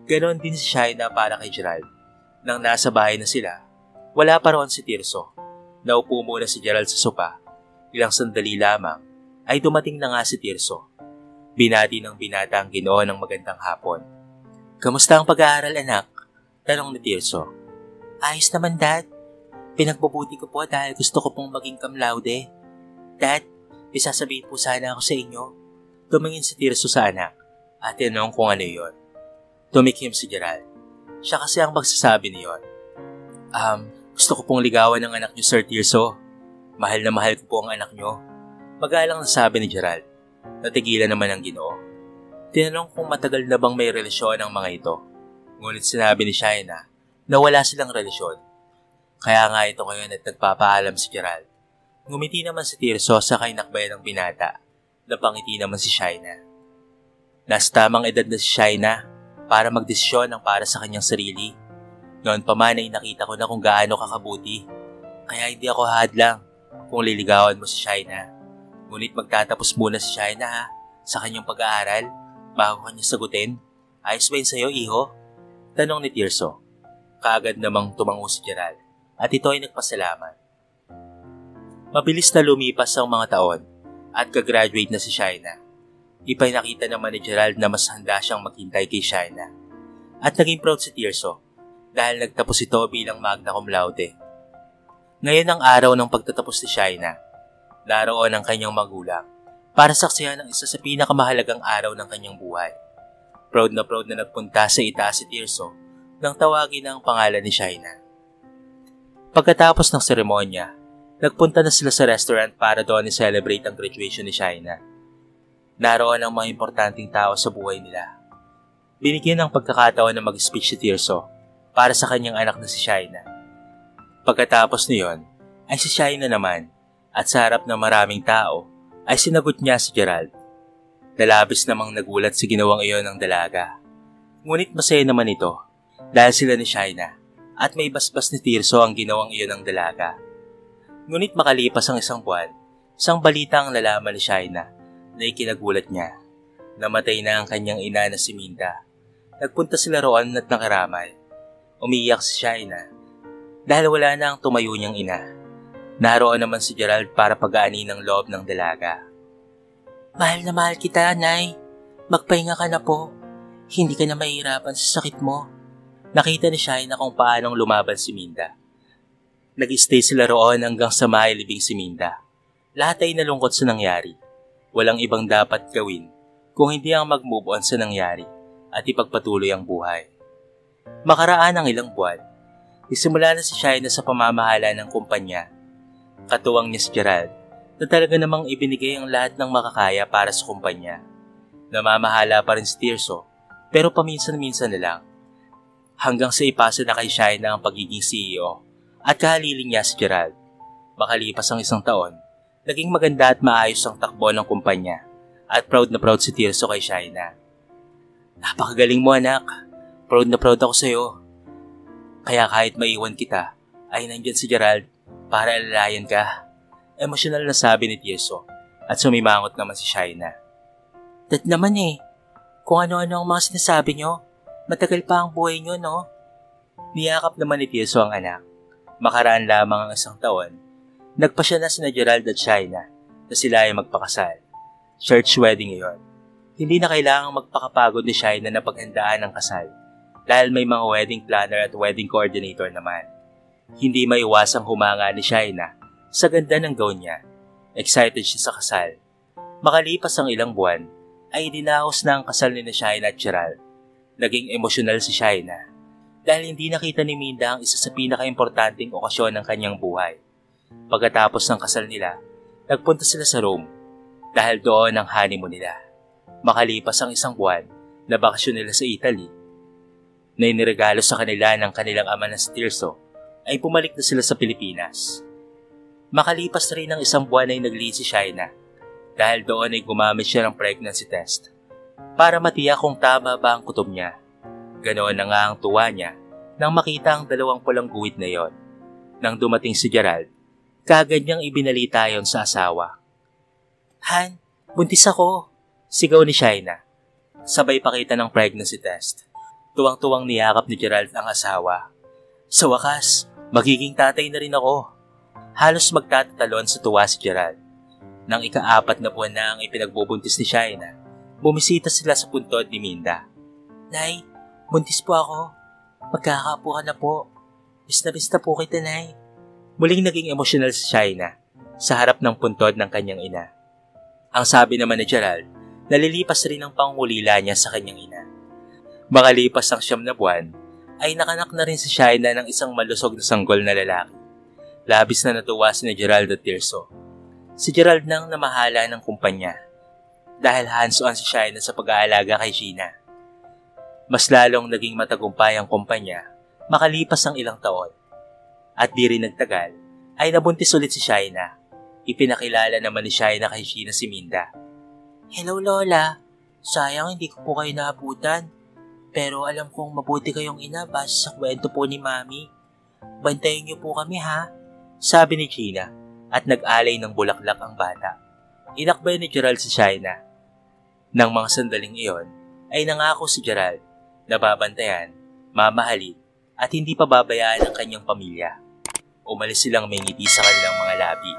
Ganon din si Shaina para kay Gerald. Nang nasa bahay na sila, wala pa roon si Tirso. Naupo muna si Gerald sa sopa. Ilang sandali lamang ay dumating na nga si Tirso. Binati ng binata ang Ginoo ng magandang hapon. Kamusta ang pag-aaral, anak? Tanong ni Tirso. Ayos naman, Dad. Pinagbubuti ko po dahil gusto ko pong maging cum laude. Dad, isasabihin po sana ako sa inyo. Tumingin si Tirso sa anak at tinanong kung ano yon. Tumikim si Gerald. Siya kasi ang magsasabi niyon. Gusto ko pong ligawan ng anak niyo, Sir Tirso. Mahal na mahal ko po ang anak niyo. Magalang na sabi ni Gerald. Natigilan naman ang Ginoo. Tinanong kung matagal na bang may relasyon ang mga ito. Ngunit sinabi ni Shaina na wala silang relasyon. Kaya nga ito ngayon at nagpapaalam si Gerald. Ngumiti naman si Tirso sa kainakbayan ng binata. Napangiti naman si Shaina. Nasa tamang edad na si Shaina para magdesisyon ng para sa kanyang sarili. Noon pa man ay nakita ko na kung gaano kakabuti. Kaya hindi ako hadlang kung liligawan mo si Shaina. Ngunit magtatapos muna si Shaina sa kanyang pag-aaral bago kanya sagutin. Ayos ba yun sa'yo, iho? Tanong ni Tirso. Kaagad namang tumango si Gerald at ito ay nagpasalamat. Mabilis na lumipas ang mga taon at kagraduate na si Shaina. Ipinakita naman ni Gerald na mas handa siyang maghintay kay Shaina. At naging proud si Tirso dahil nagtapos ito bilang magna cum laude. Ngayon ang araw ng pagtatapos ni Shaina. Naroon ang kanyang magulang para saksihan ang isa sa pinakamahalagang araw ng kanyang buhay. Proud na nagpunta sa itaas si Tirso nang tawagin ang pangalan ni Shaina. Pagkatapos ng seremonya, nagpunta na sila sa restaurant para doon i-celebrate ang graduation ni Shaina. Naroon ang mga importanteng tao sa buhay nila. Binigyan ng pagkakataon na mag-speech si Tirso para sa kanyang anak na si Shaina. Pagkatapos niyon, ay si Shaina naman at sa harap ng maraming tao ay sinagot niya si Gerald. Nalabis namang nagulat si ginawang iyon ng dalaga. Ngunit masaya naman ito dahil sila ni Shaina at may basbas ni Tirso ang ginawang iyon ng dalaga. Ngunit makalipas ang isang buwan, isang balita ang nalaman ni Shaina na ikinagulat niya. Namatay na ang kanyang ina na si Minda. Nagpunta sila roon at nakaramay. Umiiyak si Shaina dahil wala na ang tumayo niyang ina. Naroon naman si Gerald para pag-aani ng loob ng dalaga. Mahal na mahal kita, Nay. Magpahinga ka na po. Hindi ka na mahirapan sa sakit mo. Nakita ni Shaina kung paanong lumaban si Minda. Nag-stay sila roon hanggang sa mailibing si Minda. Lahat ay nalungkot sa nangyari. Walang ibang dapat gawin kung hindi ang mag-move on sa nangyari at ipagpatuloy ang buhay. Makaraan ang ilang buwan, Isimula na si Shaina sa pamamahala ng kumpanya. Katuwang niya si Gerald na talaga namang ibinigay ang lahat ng makakaya para sa kumpanya. Namamahala pa rin si Tirso pero paminsan-minsan na lang. Hanggang sa ipasa na kay Shaina ang pagiging CEO at kahaliling niya si Gerald. Makalipas ang 1 taon, naging maganda at maayos ang takbo ng kumpanya at proud na proud si Tirso kay Shaina. Napakagaling mo anak, proud na proud ako sa iyo. Kaya kahit maiwan kita, ay nandyan si Gerald para alalayan ka. Emosyonal na sabi ni Tirso at sumimangot naman si Shaina. Dad naman kung ano-ano ang mga sinasabi nyo, matagal pa ang buhay nyo, no? Niyakap naman ni Tirso ang anak. Makaraan lamang ang 1 taon, nagpasya na sina Gerald at Shaina na sila ay magpakasal. Church wedding iyon. Hindi na kailangang magpakapagod ni Shaina na paghandaan ang kasal dahil may mga wedding planner at wedding coordinator naman. Hindi maiwasang humanga ni Shaina sa ganda ng gown niya. Excited siya sa kasal. Makalipas ang ilang buwan, ay dinahos na ang kasal ni Shaina at Gerald. Naging emosyonal si Shaina dahil hindi nakita ni Minda ang isa sa pinaka-importanting okasyon ng kanyang buhay. Pagkatapos ng kasal nila, nagpunta sila sa Rome dahil doon ang honeymoon nila. Makalipas ang 1 buwan na bakasyon nila sa Italy, na iniregalo sa kanila ng kanilang ama na si Tirso, ay bumalik na sila sa Pilipinas. Makalipas rin ng 1 buwan ay nag-leave si Shaina dahil doon ay gumamit siya ng pregnancy test para matiyak kung tama ba ang kutob niya. Ganoon na nga ang tuwa niya nang makita ang 2 pulang guhit na yon. Nang dumating si Gerald, kaagad niyang ibinalita yon sa asawa. Han, buntis ako, sigaw ni Shaina. Sabay pakita ng pregnancy test. Tuwang-tuwang niyakap ni Gerald ang asawa. Sa wakas, magiging tatay na rin ako. Halos magtatatalon sa tuwa si Gerald. Nang ika-4 na buwan na ang ipinagbubuntis ni Shaina, bumisita sila sa puntod ni Minda. Nay, buntis po ako. Magkakaapo ka na po. Miss na po kita, Nay. Muling naging emosyonal si Shaina sa harap ng puntod ng kanyang ina. Ang sabi naman ni Gerald, nalilipas rin ang pangungulila niya sa kanyang ina. Makalipas ang 9 na buwan, ay nakanak na rin si Shaina ng isang malusog na sanggol na lalaki. Labis na natuwa si Gerald at Tirso. Si Gerald nang namahala ng kumpanya dahil hands-on si Shaina sa pag-aalaga kay Gina. Mas lalong naging matagumpay ang kumpanya makalipas ang ilang taon. At di rin nagtagal, ay nabuntis ulit si Shaina. Ipinakilala naman ni Shaina kay Gina si Minda. Hello Lola, sayang hindi ko po kayo naabutan. Pero alam kong mabuti kayong ina base sa kwento po ni Mami. Bantayan niyo po kami ha, sabi ni Gina at nag-alay ng bulaklak ang bata. Inakbay ni Gerald si Shaina. Nang mga sandaling iyon, ay nangako si Gerald na babantayan, mamahalin at hindi pababayaan ang kanyang pamilya. Umalis silang may ngiti sa kanilang mga labi.